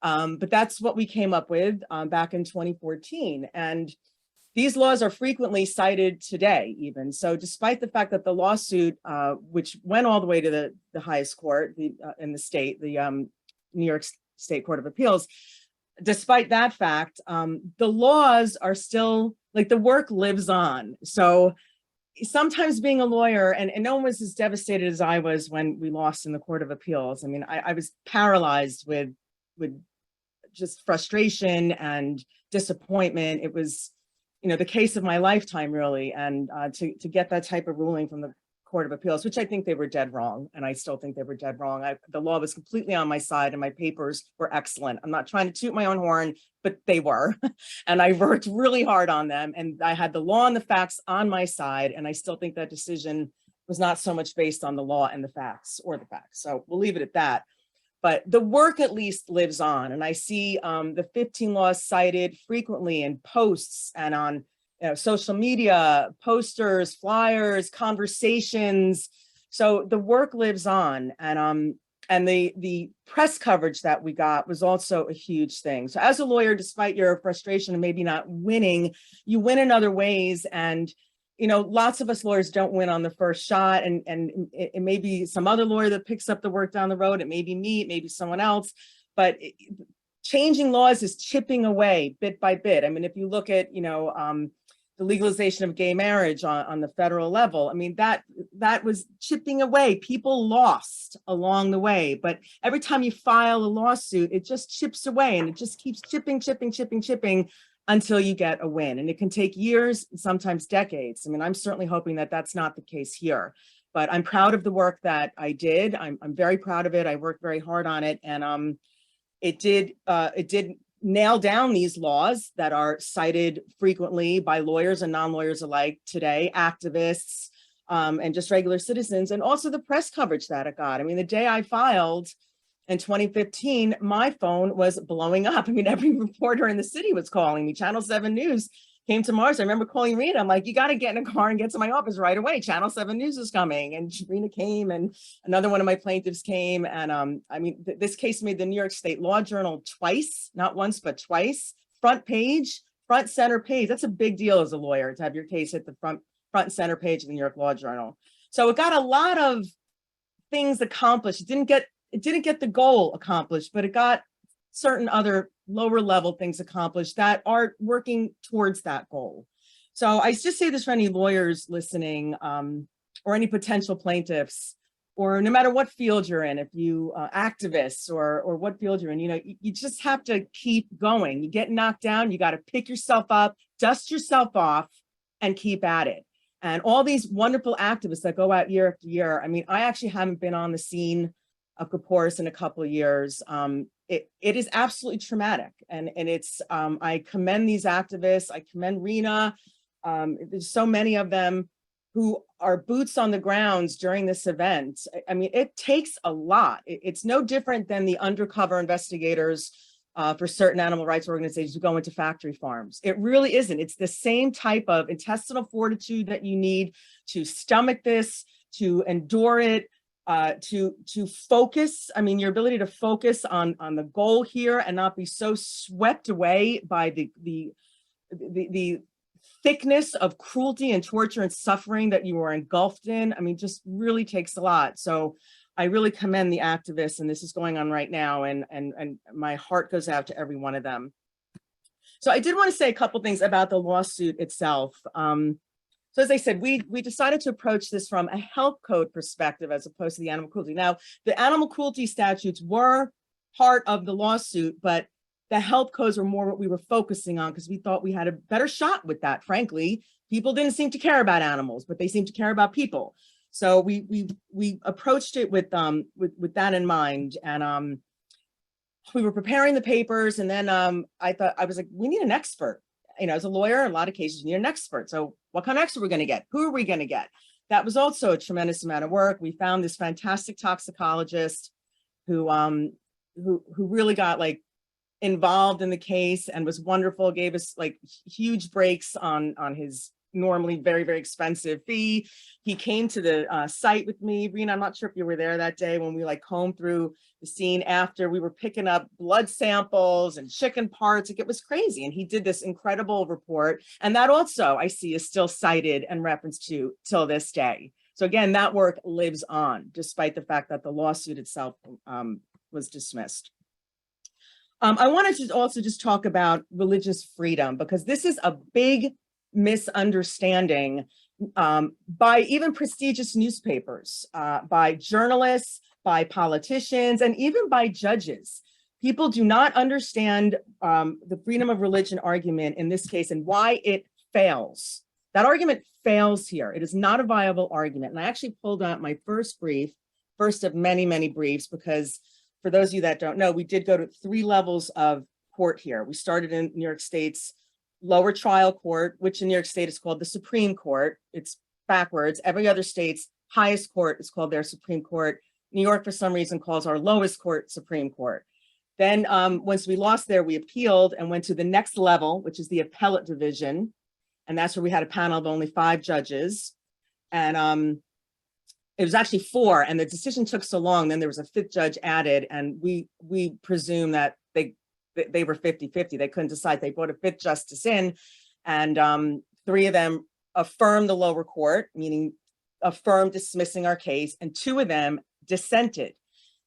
But that's what we came up with back in 2014. And these laws are frequently cited today, even. So despite the fact that the lawsuit, which went all the way to the highest court in the state, the New York State Court of Appeals, despite that fact, the laws are still, like, the work lives on. So sometimes being a lawyer, and no one was as devastated as I was when we lost in the Court of Appeals. I mean, I was paralyzed with just frustration and disappointment. It was, you know, the case of my lifetime, really. And to get that type of ruling from the Court of Appeals, which I think they were dead wrong. And I still think they were dead wrong. The law was completely on my side and my papers were excellent. I'm not trying to toot my own horn, but they were. And I worked really hard on them. And I had the law and the facts on my side. And I still think that decision was not so much based on the law and the facts. So we'll leave it at that. But the work at least lives on. And I see the 15 laws cited frequently in posts and on social media, posters, flyers, conversations. So the work lives on. And the press coverage that we got was also a huge thing. So as a lawyer, despite your frustration and maybe not winning, you win in other ways. And, you know, lots of us lawyers don't win on the first shot. And it may be some other lawyer that picks up the work down the road. It may be me, it may be someone else. But changing laws is chipping away bit by bit. I mean, if you look at, you know, the legalization of gay marriage on the federal level, I mean, that was chipping away. People lost along the way, but every time you file a lawsuit, it just chips away and it just keeps chipping until you get a win. And it can take years, sometimes decades. I mean, I'm certainly hoping that that's not the case here, but I'm proud of the work that I did. I'm very proud of it. I worked very hard on it, and it did nail down these laws that are cited frequently by lawyers and non-lawyers alike today, activists, and just regular citizens, and also the press coverage that it got. I mean, the day I filed in 2015, my phone was blowing up. I mean, every reporter in the city was calling me. Channel 7 News came to Mars. I remember calling Rina. I'm like, you got to get in a car and get to my office right away. Channel 7 News is coming. And Rina came, and another one of my plaintiffs came. And I mean, this case made the New York State Law Journal twice, not once, but twice. Front page, front center page. That's a big deal as a lawyer to have your case hit the front and center page of the New York Law Journal. So it got a lot of things accomplished. It didn't get the goal accomplished, but it got certain other lower level things accomplished that are working towards that goal. So I just say this for any lawyers listening, or any potential plaintiffs, or no matter what field you're in, if you activists or what field you're in, you know, you just have to keep going. You get knocked down, you got to pick yourself up, dust yourself off, and keep at it. And all these wonderful activists that go out year after year. I mean, I actually haven't been on the scene of Kaporos in a couple of years. It is absolutely traumatic. And it's, I commend these activists. I commend Rina. There's so many of them who are boots on the grounds during this event. I mean, it takes a lot. It's no different than the undercover investigators for certain animal rights organizations who go into factory farms. It really isn't. It's the same type of intestinal fortitude that you need to stomach this, to endure it, to focus. I mean, your ability to focus on the goal here and not be so swept away by the thickness of cruelty and torture and suffering that you are engulfed in. I mean, just really takes a lot. So I really commend the activists, and this is going on right now, and my heart goes out to every one of them. So I did want to say a couple things about the lawsuit itself. So as I said, we decided to approach this from a health code perspective as opposed to the animal cruelty. Now, the animal cruelty statutes were part of the lawsuit, but the health codes were more what we were focusing on because we thought we had a better shot with that, frankly. People didn't seem to care about animals, but they seemed to care about people. So we approached it with that in mind. And we were preparing the papers, and then I was like, we need an expert. You know, as a lawyer, in a lot of cases, you need an expert. So what kind of expert are we going to get? Who are we going to get? That was also a tremendous amount of work. We found this fantastic toxicologist who really got like involved in the case and was wonderful, gave us like huge breaks on his normally very, very expensive fee. He came to the site with me. Rina, I'm not sure if you were there that day when we like combed through the scene after. We were picking up blood samples and chicken parts. Like, it was crazy. And he did this incredible report. And that also I see is still cited and referenced to till this day. So again, that work lives on despite the fact that the lawsuit itself was dismissed. I wanted to also just talk about religious freedom, because this is a big misunderstanding by even prestigious newspapers, by journalists, by politicians, and even by judges. People do not understand the freedom of religion argument in this case and why it fails. That argument fails here. It is not a viable argument. And I actually pulled out my first brief, first of many, many briefs, because for those of you that don't know, we did go to 3 levels of court here. We started in New York State's lower trial court, which in New York State is called the Supreme Court. It's backwards. Every other state's highest court is called their Supreme Court. New York, for some reason, calls our lowest court Supreme Court. Then once we lost there, we appealed and went to the next level, which is the appellate division. And that's where we had a panel of only 5 judges. And it was actually 4, and the decision took so long, then there was a 5th judge added, and we presume that they were 50-50. They couldn't decide. They brought a 5th justice in, and 3 of them affirmed the lower court, meaning affirmed dismissing our case, and 2 of them dissented.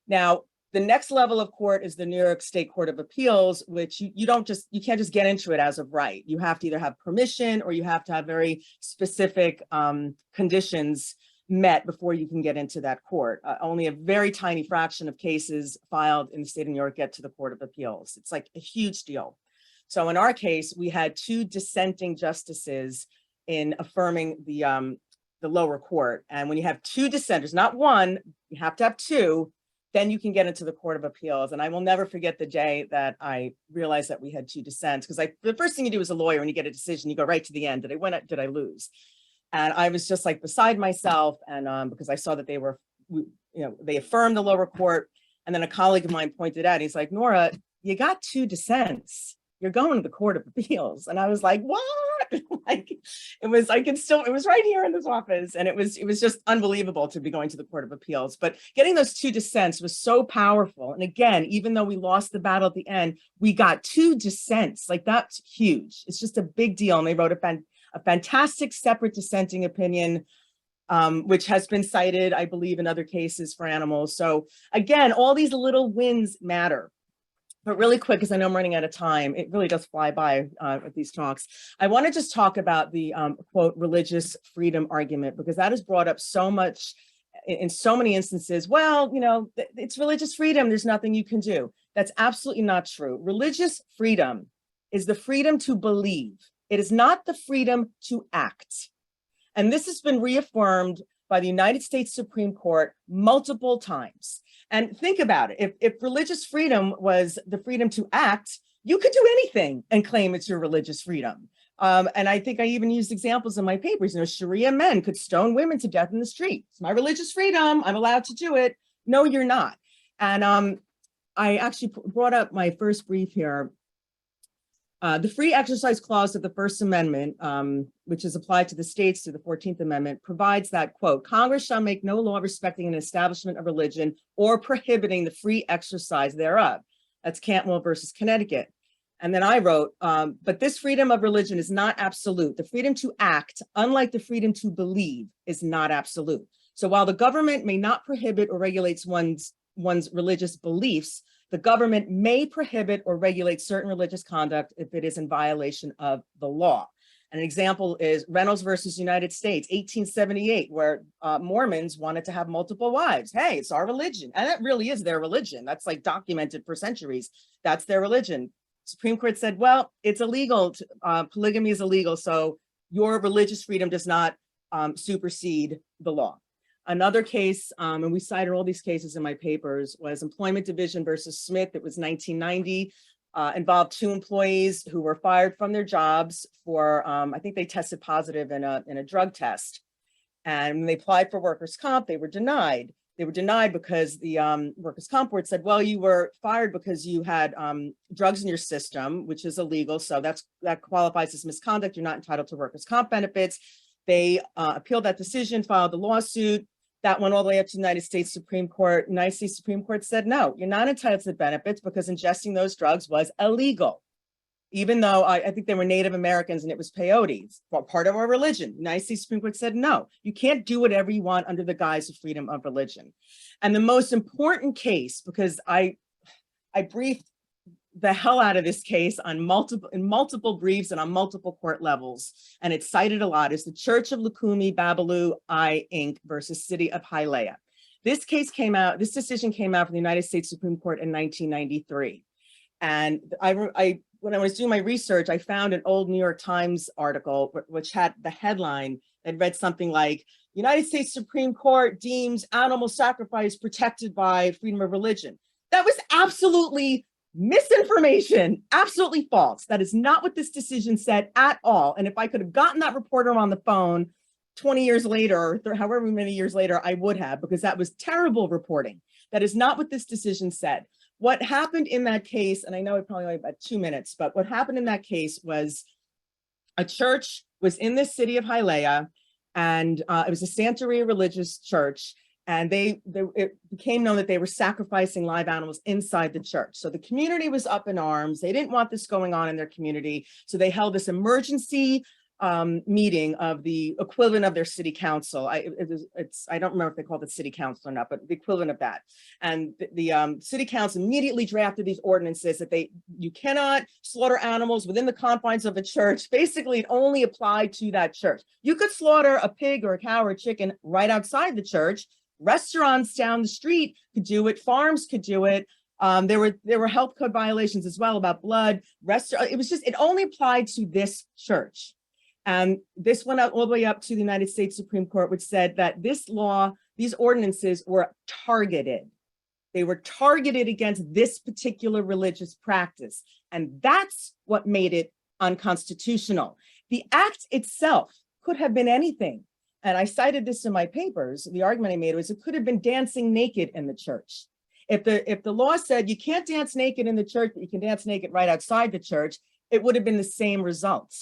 Now, the next level of court is the New York State Court of Appeals, which you can't just get into it as of right. You have to either have permission or you have to have very specific conditions met before you can get into that court. Only a very tiny fraction of cases filed in the state of New York get to the Court of Appeals. It's like a huge deal. So in our case, we had 2 dissenting justices in affirming the lower court. And when you have 2 dissenters, not 1, you have to have 2, then you can get into the Court of Appeals. And I will never forget the day that I realized that we had 2 dissents, because the first thing you do as a lawyer when you get a decision, you go right to the end. Did I win? Did I lose? And I was just like beside myself, and because I saw that they affirmed the lower court. And then a colleague of mine pointed out, he's like, Nora, you got 2 dissents. You're going to the Court of Appeals. And I was like, what? Like, it was right here in this office. And it was just unbelievable to be going to the Court of Appeals. But getting those 2 dissents was so powerful. And again, even though we lost the battle at the end, we got 2 dissents. Like, that's huge. It's just a big deal. And they wrote a fantastic separate dissenting opinion, which has been cited, I believe, in other cases for animals. So again, all these little wins matter. But really quick, because I know I'm running out of time, it really does fly by with these talks. I want to just talk about the quote, religious freedom argument, because that is brought up so much in so many instances. Well, it's religious freedom. There's nothing you can do. That's absolutely not true. Religious freedom is the freedom to believe. It is not the freedom to act. And this has been reaffirmed by the United States Supreme Court multiple times. And think about it. If religious freedom was the freedom to act, you could do anything and claim it's your religious freedom. And I think I even used examples in my papers. Sharia men could stone women to death in the street. It's my religious freedom. I'm allowed to do it. No, you're not. And I actually brought up my first brief here. The free exercise clause of the First Amendment, which is applied to the states through the 14th Amendment, provides that, quote, Congress shall make no law respecting an establishment of religion or prohibiting the free exercise thereof. That's Cantwell versus Connecticut. And then I wrote, but this freedom of religion is not absolute. The freedom to act, unlike the freedom to believe, is not absolute. So while the government may not prohibit or regulate one's religious beliefs, the government may prohibit or regulate certain religious conduct if it is in violation of the law. An example is Reynolds versus United States, 1878, where Mormons wanted to have multiple wives. Hey, it's our religion. And that really is their religion. That's like documented for centuries. That's their religion. Supreme Court said, well, it's illegal. Polygamy is illegal. So your religious freedom does not supersede the law. Another case, and we cited all these cases in my papers, was Employment Division versus Smith. It was 1990, involved 2 employees who were fired from their jobs for, I think they tested positive in a drug test. And when they applied for workers' comp, they were denied. They were denied because the workers' comp board said, well, you were fired because you had drugs in your system, which is illegal. So that qualifies as misconduct. You're not entitled to workers' comp benefits. They appealed that decision, filed a lawsuit. That went all the way up to the United States Supreme Court. United States Supreme Court said, no, you're not entitled to the benefits because ingesting those drugs was illegal. Even though I think they were Native Americans and it was peyote, part of our religion. United States Supreme Court said, no, you can't do whatever you want under the guise of freedom of religion. And the most important case, because I briefed the hell out of this case in multiple briefs and on multiple court levels, and it's cited a lot, is the Church of Lukumi Babalu I Inc. versus City of Hialeah. This decision came out from the United States Supreme Court in 1993. And when I was doing my research, I found an old New York Times article which had the headline that read something like, United States Supreme Court deems animal sacrifice protected by freedom of religion. That was absolutely misinformation, absolutely false. That is not what this decision said at all. And if I could have gotten that reporter on the phone 20 years later, or however many years later, I would have, because that was terrible reporting. That is not what this decision said. What happened in that case, and I know it probably only about 2 minutes, but what happened in that case was a church was in the city of Hialeah, And it was a sanctuary religious church. And it became known that they were sacrificing live animals inside the church. So the community was up in arms. They didn't want this going on in their community. So they held this emergency meeting of the equivalent of their city council. I don't remember if they called it city council or not, but the equivalent of that. And the city council immediately drafted these ordinances that you cannot slaughter animals within the confines of a church. Basically, it only applied to that church. You could slaughter a pig or a cow or a chicken right outside the church. Restaurants down the street could do it. Farms could do it. There were health code violations as well about blood. It only applied to this church. And this went out all the way up to the United States Supreme Court, which said that these ordinances were targeted. They were targeted against this particular religious practice. And that's what made it unconstitutional. The act itself could have been anything. And I cited this in my papers. The argument I made was it could have been dancing naked in the church. If the law said you can't dance naked in the church, but you can dance naked right outside the church, it would have been the same result.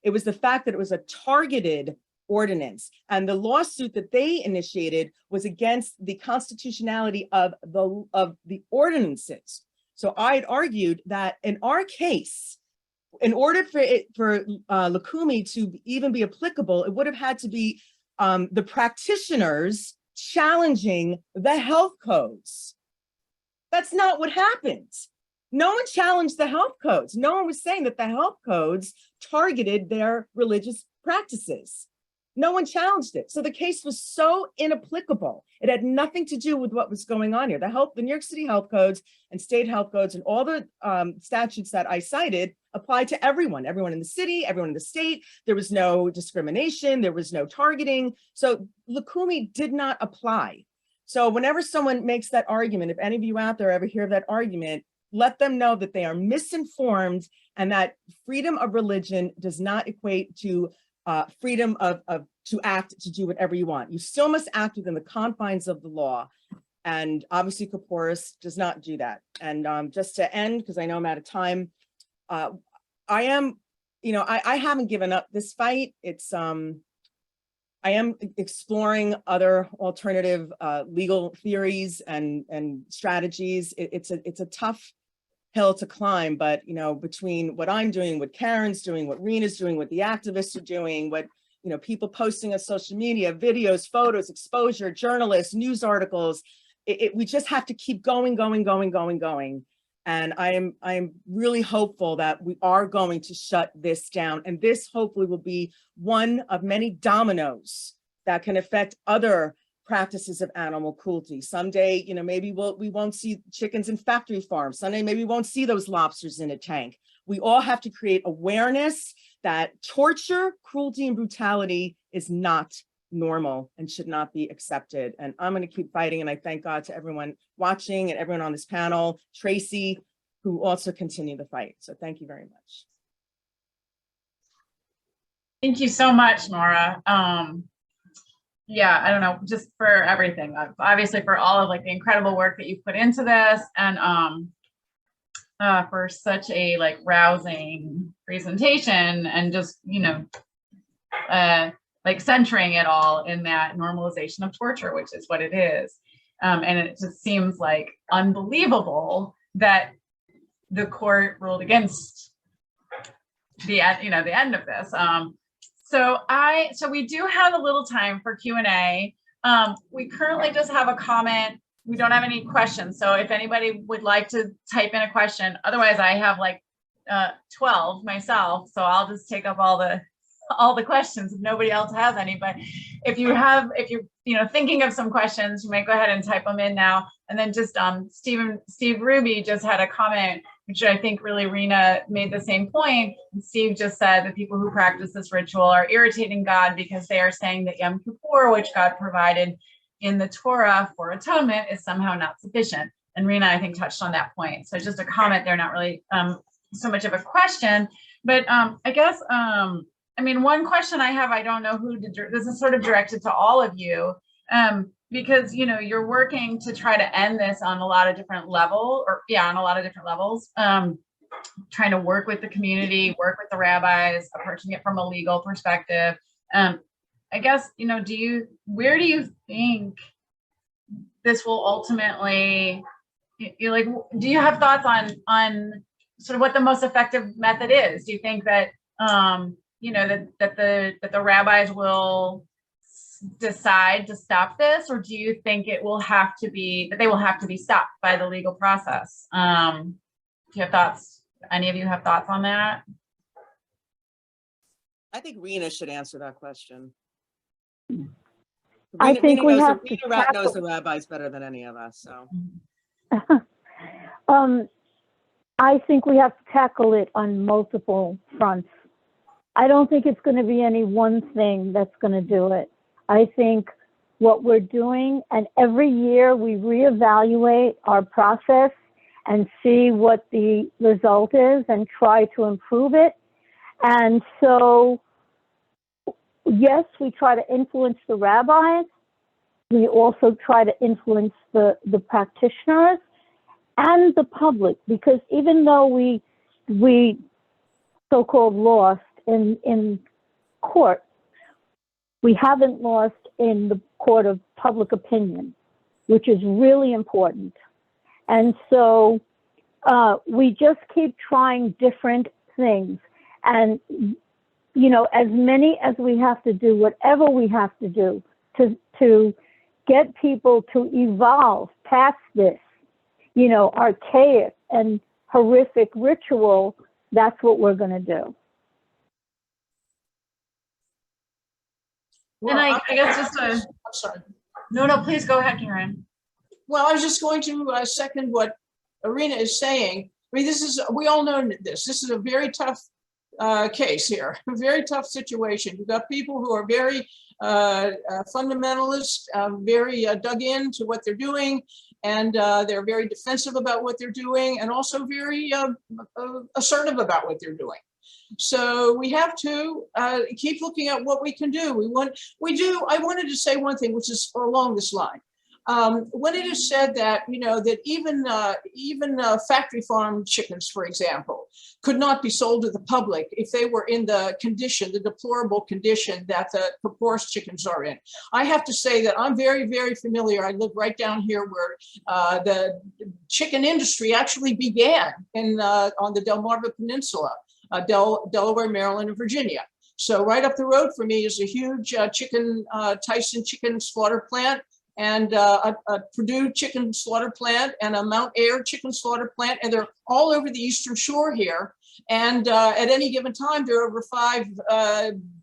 It was the fact that it was a targeted ordinance. And the lawsuit that they initiated was against the constitutionality of the ordinances. So I had argued that in our case, in order for Lukumi to even be applicable, it would have had to be the practitioners challenging the health codes. That's not what happened. No one challenged the health codes. No one was saying that the health codes targeted their religious practices. No one challenged it. So the case was so inapplicable. It had nothing to do with what was going on here. The New York City health codes and state health codes and all the statutes that I cited apply to everyone in the city, everyone in the state. There was no discrimination. There was no targeting. So Lukumi did not apply. So whenever someone makes that argument, if any of you out there ever hear that argument, let them know that they are misinformed and that freedom of religion does not equate to freedom to act, to do whatever you want. You still must act within the confines of the law. And obviously Kaporos does not do that. And just to end, because I know I'm out of time, I haven't given up this fight. I am exploring other alternative legal theories and strategies. It's a tough hill to climb, but between what I'm doing, what Karen's doing, what Rina's doing, what the activists are doing, what people posting on social media, videos, photos, exposure, journalists, news articles, we just have to keep going. And I am really hopeful that we are going to shut this down. And this hopefully will be one of many dominoes that can affect other practices of animal cruelty. Someday, maybe we won't see chickens in factory farms. Someday, maybe we won't see those lobsters in a tank. We all have to create awareness that torture, cruelty, and brutality is not normal and should not be accepted. And I'm going to keep fighting. And I thank God to everyone watching and everyone on this panel, Tracy, who also continue the fight. So thank you very much. Thank you so much, Nora. Yeah, I don't know, just for everything, obviously for all of the incredible work that you've put into this, and for such a rousing presentation, and just centering it all in that normalization of torture, which is what it is. And it just seems unbelievable that the court ruled against the end of this. So we do have a little time for Q&A. We currently just have a comment. We don't have any questions. So if anybody would like to type in a question, otherwise I have 12 myself. So I'll just take up all the questions if nobody else has any. But if you're thinking of some questions, you might go ahead and type them in now. And then just Steve Ruby just had a comment, which I think really Rina made the same point. And Steve just said that people who practice this ritual are irritating God because they are saying that Yom Kippur, which God provided in the Torah for atonement, is somehow not sufficient. And Rina, I think, touched on that point. So just a comment there, not really so much of a question. But I guess, one question I have, I don't know who to, this is sort of directed to all of you, because, you're working to try to end this on a lot of different levels, trying to work with the community, work with the rabbis, approaching it from a legal perspective. I guess, you know, where do you think this will ultimately, you're like, do you have thoughts on sort of what the most effective method is? Do you think that, you know, that the rabbis will decide to stop this, or do you think it will have to be, that they will have to be stopped by the legal process? Do you have thoughts? Any of you have thoughts on that? I think Rina should answer that question. I think we have to Rina knows the rabbis better than any of us, so. I think we have to tackle it on multiple fronts. I don't think it's going to be any one thing that's going to do it. I think what we're doing, and every year we reevaluate our process and see what the result is and try to improve it. And so, yes, we try to influence the rabbis. We also try to influence the practitioners and the public, because even though we so-called lost in court, we haven't lost in the court of public opinion, which is really important. And so we just keep trying different things. And, you know, as many as we have to do, whatever we have to do to get people to evolve past this, you know, archaic and horrific ritual, that's what we're going to do. Well, And I guess just I'm sorry. No, please go ahead, Karen. Well, I was just going to second what Rina is saying. I mean, we all know this. This is a very tough case here, a very tough situation. You've got people who are very fundamentalist, very dug into what they're doing, and they're very defensive about what they're doing, and also very assertive about what they're doing. So we have to keep looking at what we can do. I wanted to say one thing, which is along this line. When it is said that, you know, that even factory farm chickens, for example, could not be sold to the public if they were in the condition, the deplorable condition that the Kaporos chickens are in. I have to say that I'm very, very familiar. I live right down here where the chicken industry actually began on the Delmarva Peninsula, Delaware, Maryland, and Virginia. So right up the road from me is a huge Tyson chicken slaughter plant, and a Purdue chicken slaughter plant, and a Mount Ayr chicken slaughter plant, and they're all over the Eastern Shore here. And at any given time, there are over 5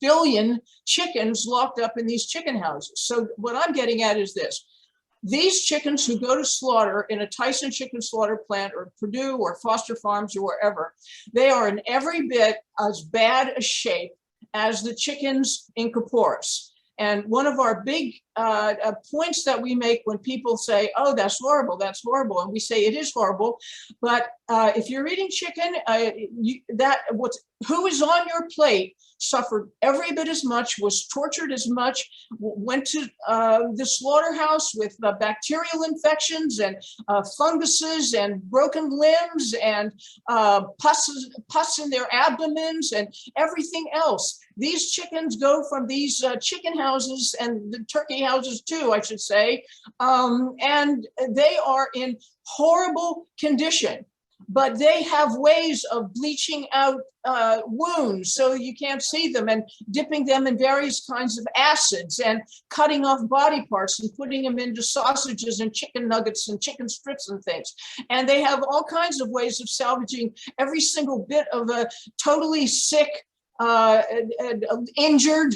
billion chickens locked up in these chicken houses. So what I'm getting at is this. These chickens who go to slaughter in a Tyson chicken slaughter plant, or Purdue, or Foster Farms, or wherever, they are in every bit as bad a shape as the chickens in Kaporos. And one of our big points that we make when people say, oh, that's horrible, and we say it is horrible, but if you're eating chicken, who is on your plate suffered every bit as much, was tortured as much, went to the slaughterhouse with bacterial infections and funguses and broken limbs and pus in their abdomens and everything else. These chickens go from these chicken houses, and the turkey houses too, I should say, and they are in horrible condition. But they have ways of bleaching out wounds so you can't see them, and dipping them in various kinds of acids, and cutting off body parts and putting them into sausages and chicken nuggets and chicken strips and things. And they have all kinds of ways of salvaging every single bit of a totally sick, injured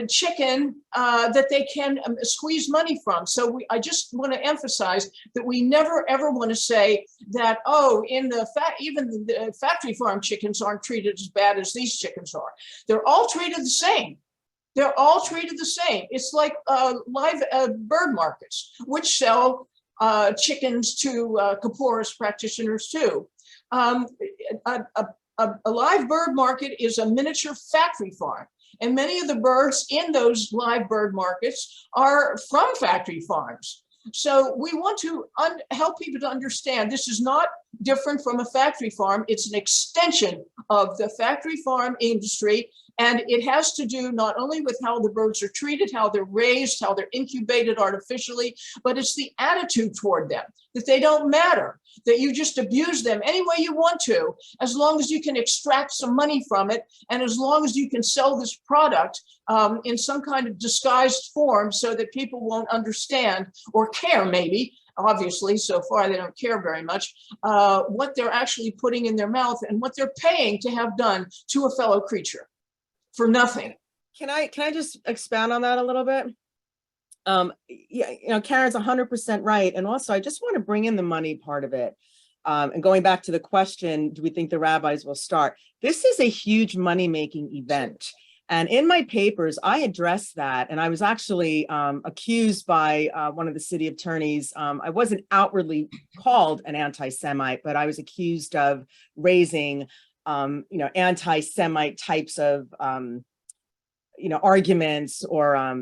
chicken that they can squeeze money from. So I just want to emphasize that we never ever want to say that, oh, even the factory farm chickens aren't treated as bad as these chickens are. They're all treated the same. They're all treated the same. It's like live bird markets, which sell chickens to Kaporos practitioners too. A live bird market is a miniature factory farm. And many of the birds in those live bird markets are from factory farms. So we want to help people to understand this is not different from a factory farm. It's an extension of the factory farm industry. And it has to do not only with how the birds are treated, how they're raised, how they're incubated artificially, but it's the attitude toward them, that they don't matter, that you just abuse them any way you want to, as long as you can extract some money from it, and as long as you can sell this product in some kind of disguised form so that people won't understand or care, maybe. Obviously, so far they don't care very much, what they're actually putting in their mouth and what they're paying to have done to a fellow creature for nothing. Can I just expound on that a little bit? Yeah, Karen's 100% right. And also, I just want to bring in the money part of it. And going back to the question, do we think the rabbis will start? This is a huge money-making event. And in my papers, I addressed that. And I was actually accused by one of the city attorneys. I wasn't outwardly called an anti-Semite, but I was accused of raising anti-Semite types of, arguments or,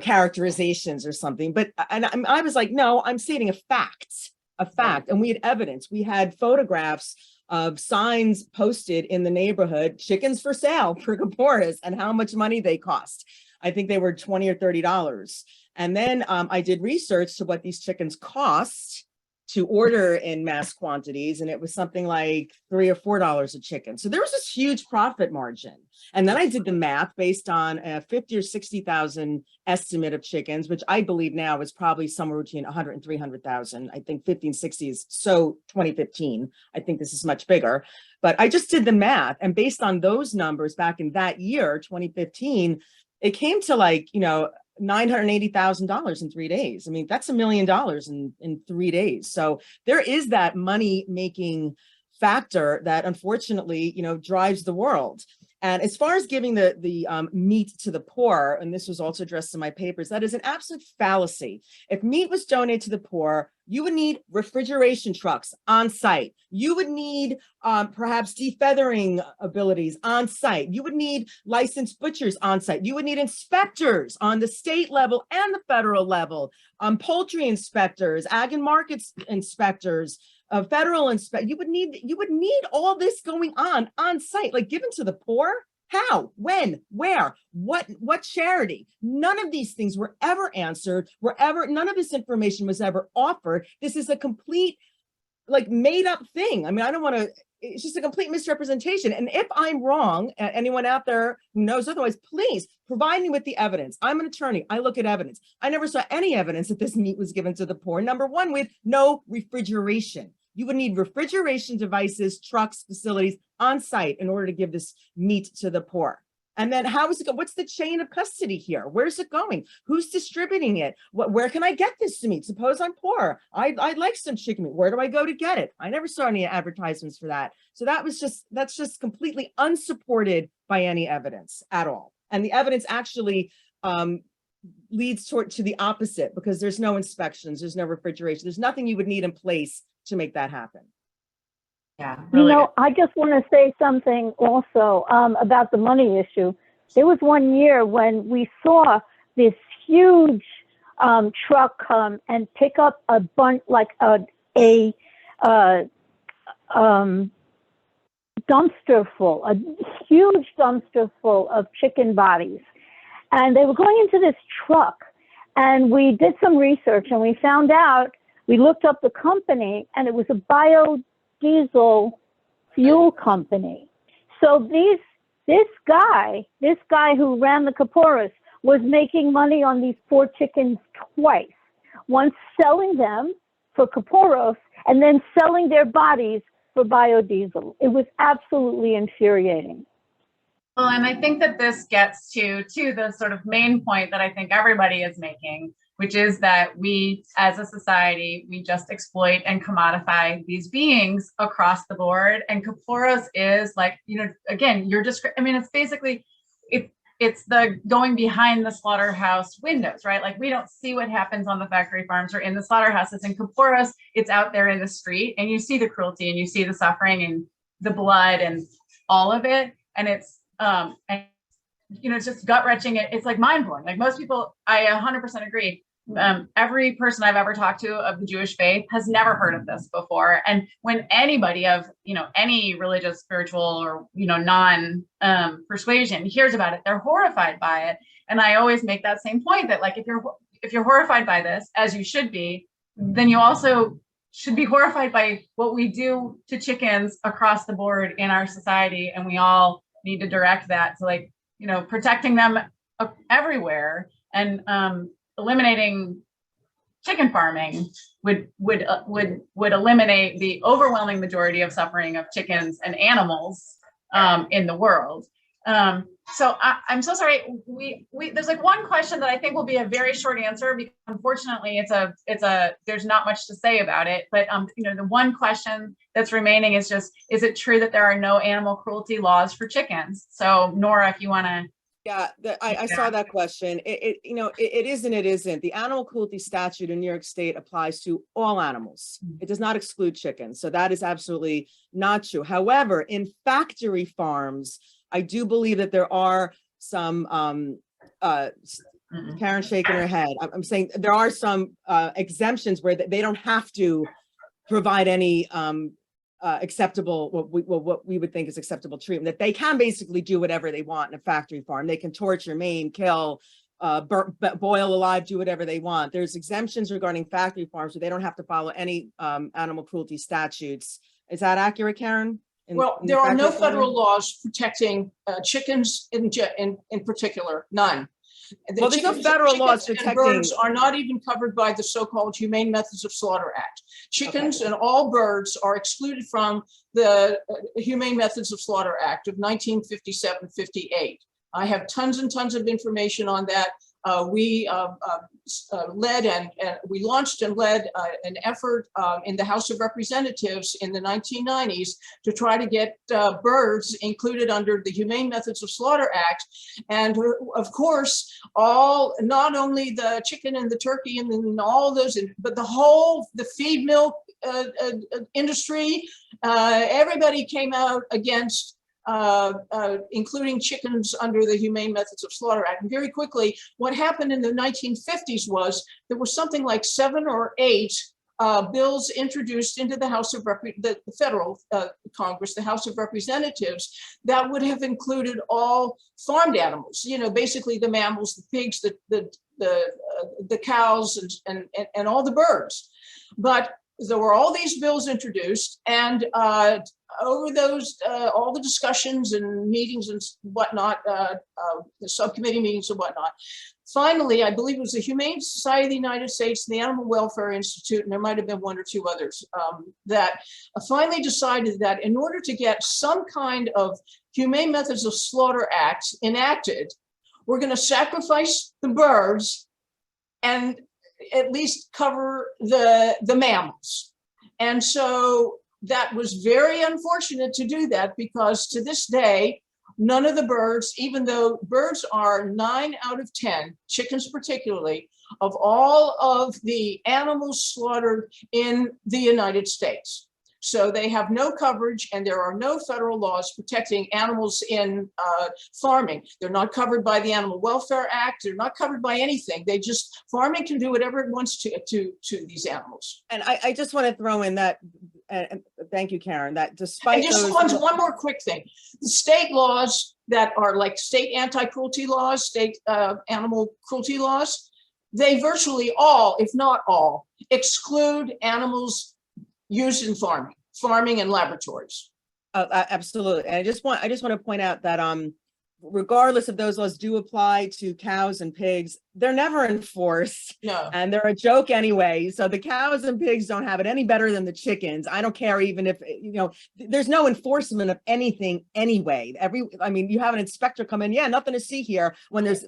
characterizations or something. But I was like, no, I'm stating a fact. And we had evidence. We had photographs of signs posted in the neighborhood, chickens for sale for Kaporos, and how much money they cost. I think they were $20 or $30. And then I did research to what these chickens cost to order in mass quantities, and it was something like $3 or $4 a chicken. So there was this huge profit margin. And then I did the math based on a 50 or 60,000 estimate of chickens, which I believe now is probably somewhere between 100 and 300,000. I think 15, 60 is so 2015. I think this is much bigger. But I just did the math, and based on those numbers back in that year, 2015, it came to like, $980,000 in 3 days. I mean, that's $1 million in 3 days. So there is that money making factor that unfortunately, drives the world. And as far as giving the meat to the poor, and this was also addressed in my papers, that is an absolute fallacy. If meat was donated to the poor, you would need refrigeration trucks on site. You would need perhaps defeathering abilities on site. You would need licensed butchers on site. You would need inspectors on the state level and the federal level, poultry inspectors, ag and markets inspectors, federal inspect. You would need all this going on site, like given to the poor. How, when, where, what charity? None of these things were ever answered, none of this information was ever offered. This is a complete, made up thing. I mean, it's just a complete misrepresentation. And if I'm wrong, anyone out there who knows otherwise, please provide me with the evidence. I'm an attorney. I look at evidence. I never saw any evidence that this meat was given to the poor. Number one, with no refrigeration. You would need refrigeration devices, trucks, facilities on site in order to give this meat to the poor. And then how is it going? What's the chain of custody here? Where's it going? Who's distributing it? Where can I get this meat? Suppose I'm poor. I'd like some chicken meat. Where do I go to get it? I never saw any advertisements for that. So that's just completely unsupported by any evidence at all. And the evidence actually leads to the opposite, because there's no inspections, there's no refrigeration, there's nothing you would need in place to make that happen. Yeah, really. I just want to say something also about the money issue. There was one year when we saw this huge truck come and pick up a bunch, like a dumpster full, a huge dumpster full of chicken bodies. And they were going into this truck, and we did some research and we found out, we looked up the company, and it was a biodiesel fuel company. So this guy who ran the Kaporos was making money on these poor chickens twice. Once selling them for Kaporos and then selling their bodies for biodiesel. It was absolutely infuriating. Well, and I think that this gets to the sort of main point that I think everybody is making, which is that we, as a society, we just exploit and commodify these beings across the board. And Kaporos is like, again, it's basically, it's the going behind the slaughterhouse windows, right? Like, we don't see what happens on the factory farms or in the slaughterhouses. In Kaporos, it's out there in the street, and you see the cruelty and you see the suffering and the blood and all of it. And it's, it's just gut wrenching. It's like mind blowing. Like, most people, I 100% agree. every person I've ever talked to of the Jewish faith has never heard of this before. And when anybody of, any religious, spiritual, or, non persuasion hears about it, they're horrified by it. And I always make that same point that, like, if you're horrified by this, as you should be, then you also should be horrified by what we do to chickens across the board in our society. And we all need to direct that to, protecting them everywhere, and eliminating chicken farming would eliminate the overwhelming majority of suffering of chickens and animals in the world. So I'm so sorry. There's one question that I think will be a very short answer, because unfortunately there's not much to say about it. But the one question that's remaining is just, is it true that there are no animal cruelty laws for chickens? So Nora, if you want to. Yeah, I saw that question. It is and it isn't. The animal cruelty statute in New York State applies to all animals. It does not exclude chickens. So that is absolutely not true. However, in factory farms, I do believe that there are some, Karen shaking her head. I'm saying there are some exemptions where they don't have to provide any acceptable, what we would think is acceptable treatment, that they can basically do whatever they want in a factory farm. They can torture, maim, kill, boil alive, do whatever they want. There's exemptions regarding factory farms, so they don't have to follow any animal cruelty statutes. Is that accurate, Karen? There are no federal laws protecting chickens in particular, none. Well, there's no federal laws protecting. Birds are not even covered by the so-called Humane Methods of Slaughter Act. Chickens and all birds are excluded from the Humane Methods of Slaughter Act of 1957-58. I have tons and tons of information on that. We launched and led an effort in the House of Representatives in the 1990s to try to get birds included under the Humane Methods of Slaughter Act. And of course, not only the chicken and the turkey and all those, but the feed mill industry, everybody came out against including chickens under the Humane Methods of Slaughter Act. And very quickly, what happened in the 1950s was there was something like 7 or 8 bills introduced into the House of the federal Congress, the House of Representatives, that would have included all farmed animals. Basically the mammals, the pigs, the cows, and all the birds. But there were all these bills introduced, and over those, all the discussions and meetings and whatnot, the subcommittee meetings and whatnot, finally, I believe it was the Humane Society of the United States and the Animal Welfare Institute, and there might have been 1 or 2 others, that finally decided that in order to get some kind of Humane Methods of Slaughter Act enacted, we're going to sacrifice the birds and at least cover the mammals. And so that was very unfortunate to do that, because to this day, none of the birds, even though birds are 9 out of 10, chickens particularly, of all of the animals slaughtered in the United States. So they have no coverage, and there are no federal laws protecting animals in farming. They're not covered by the Animal Welfare Act. They're not covered by anything. Farming can do whatever it wants to these animals. And I just want to throw in that, thank you, Karen, that despite one more quick thing. The state laws that are like state anti-cruelty laws, state animal cruelty laws, they virtually all, if not all, exclude animals used in farming and laboratories. Absolutely. And I just want to point out that regardless if those laws do apply to cows and pigs, they're never enforced. No. And they're a joke anyway. So the cows and pigs don't have it any better than the chickens. I don't care even if, there's no enforcement of anything anyway. You have an inspector come in, nothing to see here, when there's,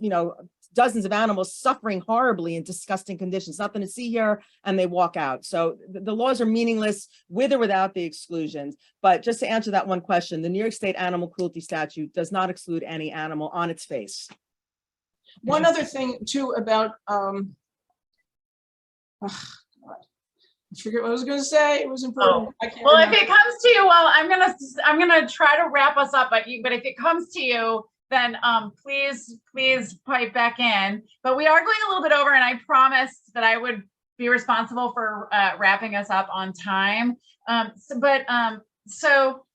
dozens of animals suffering horribly in disgusting conditions, nothing to see here, and they walk out. So the laws are meaningless with or without the exclusions. But just to answer that one question, the New York State Animal Cruelty Statute does not exclude any animal on its face. One other thing too about, I forget what I was going to say. It was important. Well, if it comes to you, I'm gonna try to wrap us up. But if it comes to you, then please pipe back in. But we are going a little bit over, and I promised that I would be responsible for wrapping us up on time. So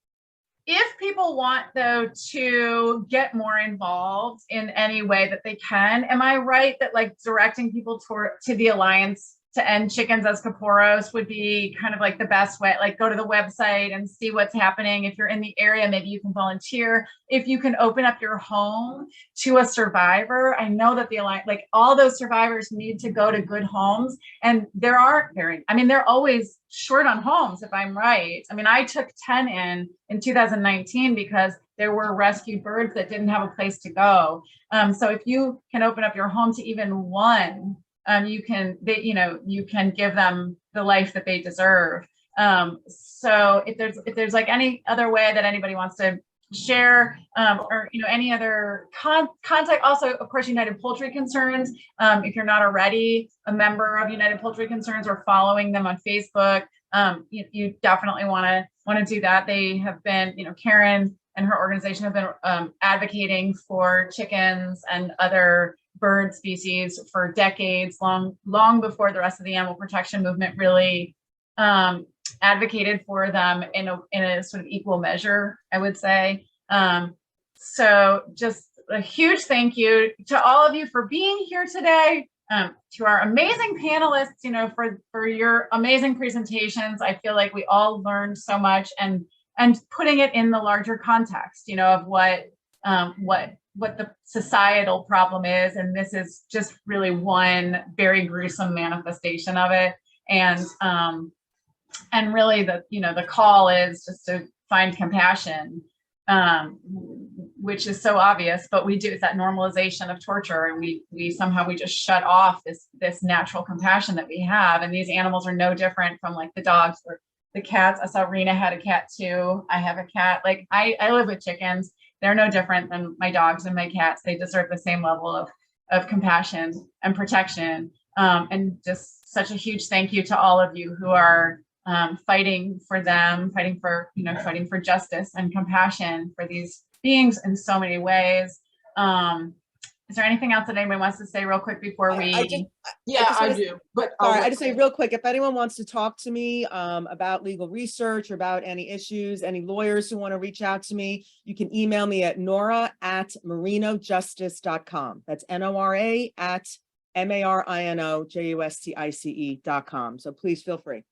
if people want, though, to get more involved in any way that they can, am I right that like directing people to the Alliance to End Chickens as Kaporos would be kind of like the best way? Like go to the website and see what's happening. If you're in the area, maybe you can volunteer. If you can open up your home to a survivor, I know that the Alliance, like all those survivors need to go to good homes, and there aren't very, I mean, they're always short on homes, if I'm right. I mean, I took 10 in 2019 because there were rescued birds that didn't have a place to go. So if you can open up your home to even one, you can give them the life that they deserve. So if there's like any other way that anybody wants to share, or any other contact, also of course United Poultry Concerns. If you're not already a member of United Poultry Concerns or following them on Facebook, you definitely want to do that. They have been, Karen and her organization have been advocating for chickens and other bird species for decades, long before the rest of the animal protection movement really advocated for them in a sort of equal measure, I would say. So just a huge thank you to all of you for being here today, to our amazing panelists, for your amazing presentations. I feel like we all learned so much, and putting it in the larger context, of what the societal problem is, and this is just really one very gruesome manifestation of it. And really the call is just to find compassion, which is so obvious, but it's that normalization of torture, and we somehow just shut off this natural compassion that we have. And these animals are no different from like the dogs or the cats. I saw Rina had a cat too. I have a cat. Like I live with chickens. They're no different than my dogs and my cats. They deserve the same level of compassion and protection. And just such a huge thank you to all of you who are fighting for them, fighting for justice and compassion for these beings in so many ways. Is there anything else that anybody wants to say real quick before we? I do. But I just say real quick, if anyone wants to talk to me about legal research or about any issues, any lawyers who want to reach out to me, you can email me at nora@marinojustice.com. That's NORA@MARINOJUSTICE.com. So please feel free.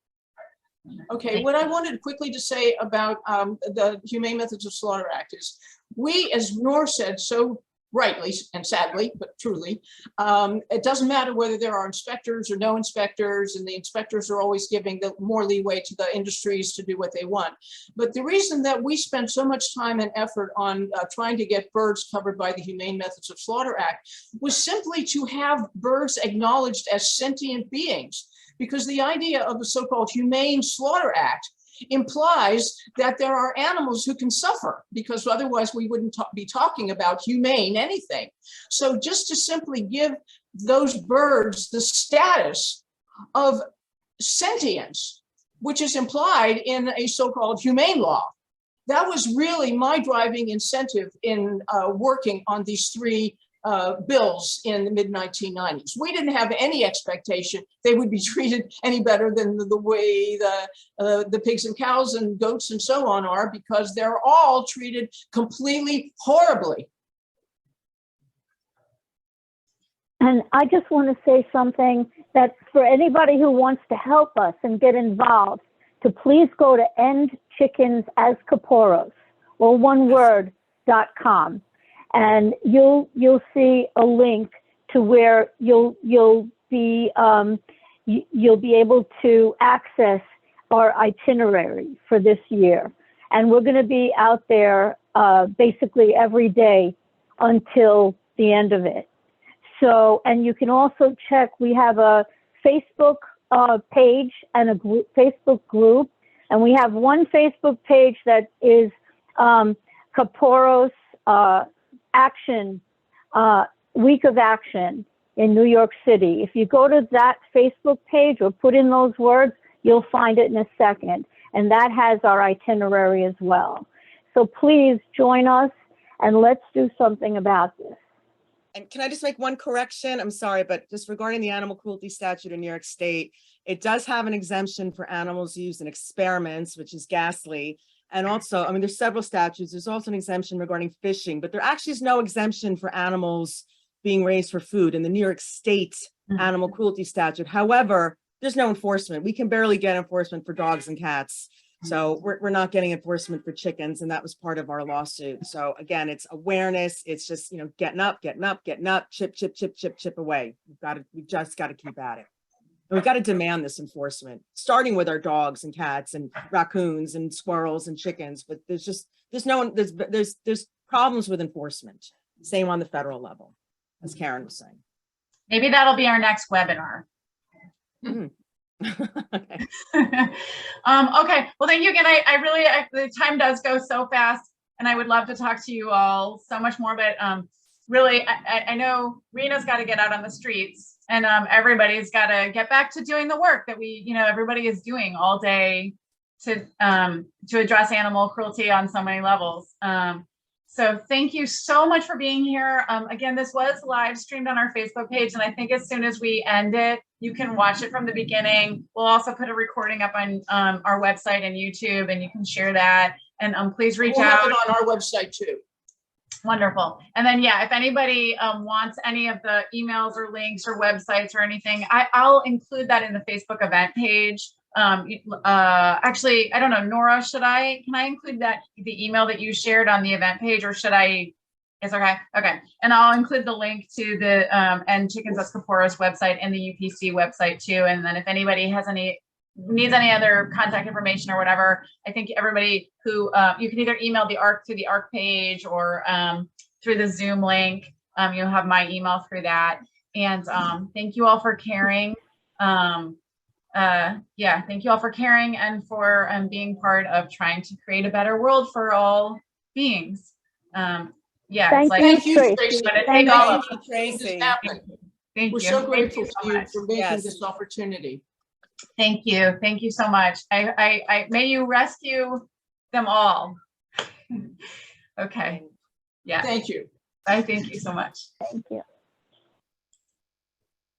Okay, what I wanted quickly to say about the Humane Methods of Slaughter Act is, we, as Nora said so rightly and sadly, but truly, it doesn't matter whether there are inspectors or no inspectors, and the inspectors are always giving more leeway to the industries to do what they want. But the reason that we spend so much time and effort on trying to get birds covered by the Humane Methods of Slaughter Act was simply to have birds acknowledged as sentient beings, because the idea of the so-called Humane Slaughter Act implies that there are animals who can suffer, because otherwise we wouldn't be talking about humane anything. So just to simply give those birds the status of sentience, which is implied in a so-called humane law, that was really my driving incentive in working on these three bills in the mid-1990s. We didn't have any expectation they would be treated any better than the way the pigs and cows and goats and so on are, because they're all treated completely horribly. And I just want to say something, that for anybody who wants to help us and get involved, to please go to endchickensaskaporos, or one word.com. And you'll see a link to where you'll be able to access our itinerary for this year. And we're going to be out there basically every day until the end of it. So, and you can also check, we have a Facebook page and a Facebook group, and we have one Facebook page that is Kaporos Action, Week of Action in New York City. If you go to that Facebook page or put in those words, you'll find it in a second. And that has our itinerary as well. So please join us and let's do something about this. And can I just make one correction? I'm sorry, but just regarding the animal cruelty statute in New York State, it does have an exemption for animals used in experiments, which is ghastly. And also, I mean, there's several statutes. There's also an exemption regarding fishing, but there actually is no exemption for animals being raised for food in the New York State animal cruelty statute. However, there's no enforcement. We can barely get enforcement for dogs and cats. So we're not getting enforcement for chickens, and that was part of our lawsuit. So again, it's awareness. It's just, you know, getting up, chip, chip, chip, chip, chip away. We've just got to keep at it. And we've got to demand this enforcement, starting with our dogs and cats and raccoons and squirrels and chickens. But there's problems with enforcement. Same on the federal level, as Karen was saying. Maybe that'll be our next webinar. Mm. Okay. Okay. Well, thank you again. I really, the time does go so fast, and I would love to talk to you all so much more, but really, I know Rina's got to get out on the streets, and everybody's got to get back to doing the work that we, you know, everybody is doing all day to address animal cruelty on so many levels. So thank you so much for being here. Again, this was live streamed on our Facebook page, and I think as soon as we end it, you can watch it from the beginning. We'll also put a recording up on our website and YouTube, and you can share that. And please reach We'll out. have it on our website too. Wonderful. And then, yeah, if anybody wants any of the emails or links or websites or anything, I'll include that in the Facebook event page. Actually, I don't know, Nora, can I include the email that you shared on the event page, or should I? It's okay. Okay. And I'll include the link to the and Chickens at Kaporos website and the UPC website too. And then if anybody needs any other contact information or whatever, I think everybody who you can either email the ARC through the ARC page or through the Zoom link. You'll have my email through that. And thank you all for caring. Yeah, thank you all for caring and for being part of trying to create a better world for all beings. Yeah, Thank it's like, you, Thank you, Tracy. Tracy. But it take all of Thank us. you, Tracy. Thank We're you. so Thank grateful you so to you much. for making Yes. this opportunity. Thank you. Thank you so much. I may you rescue them all. Okay. Yeah. Thank you. I thank you so much. Thank you.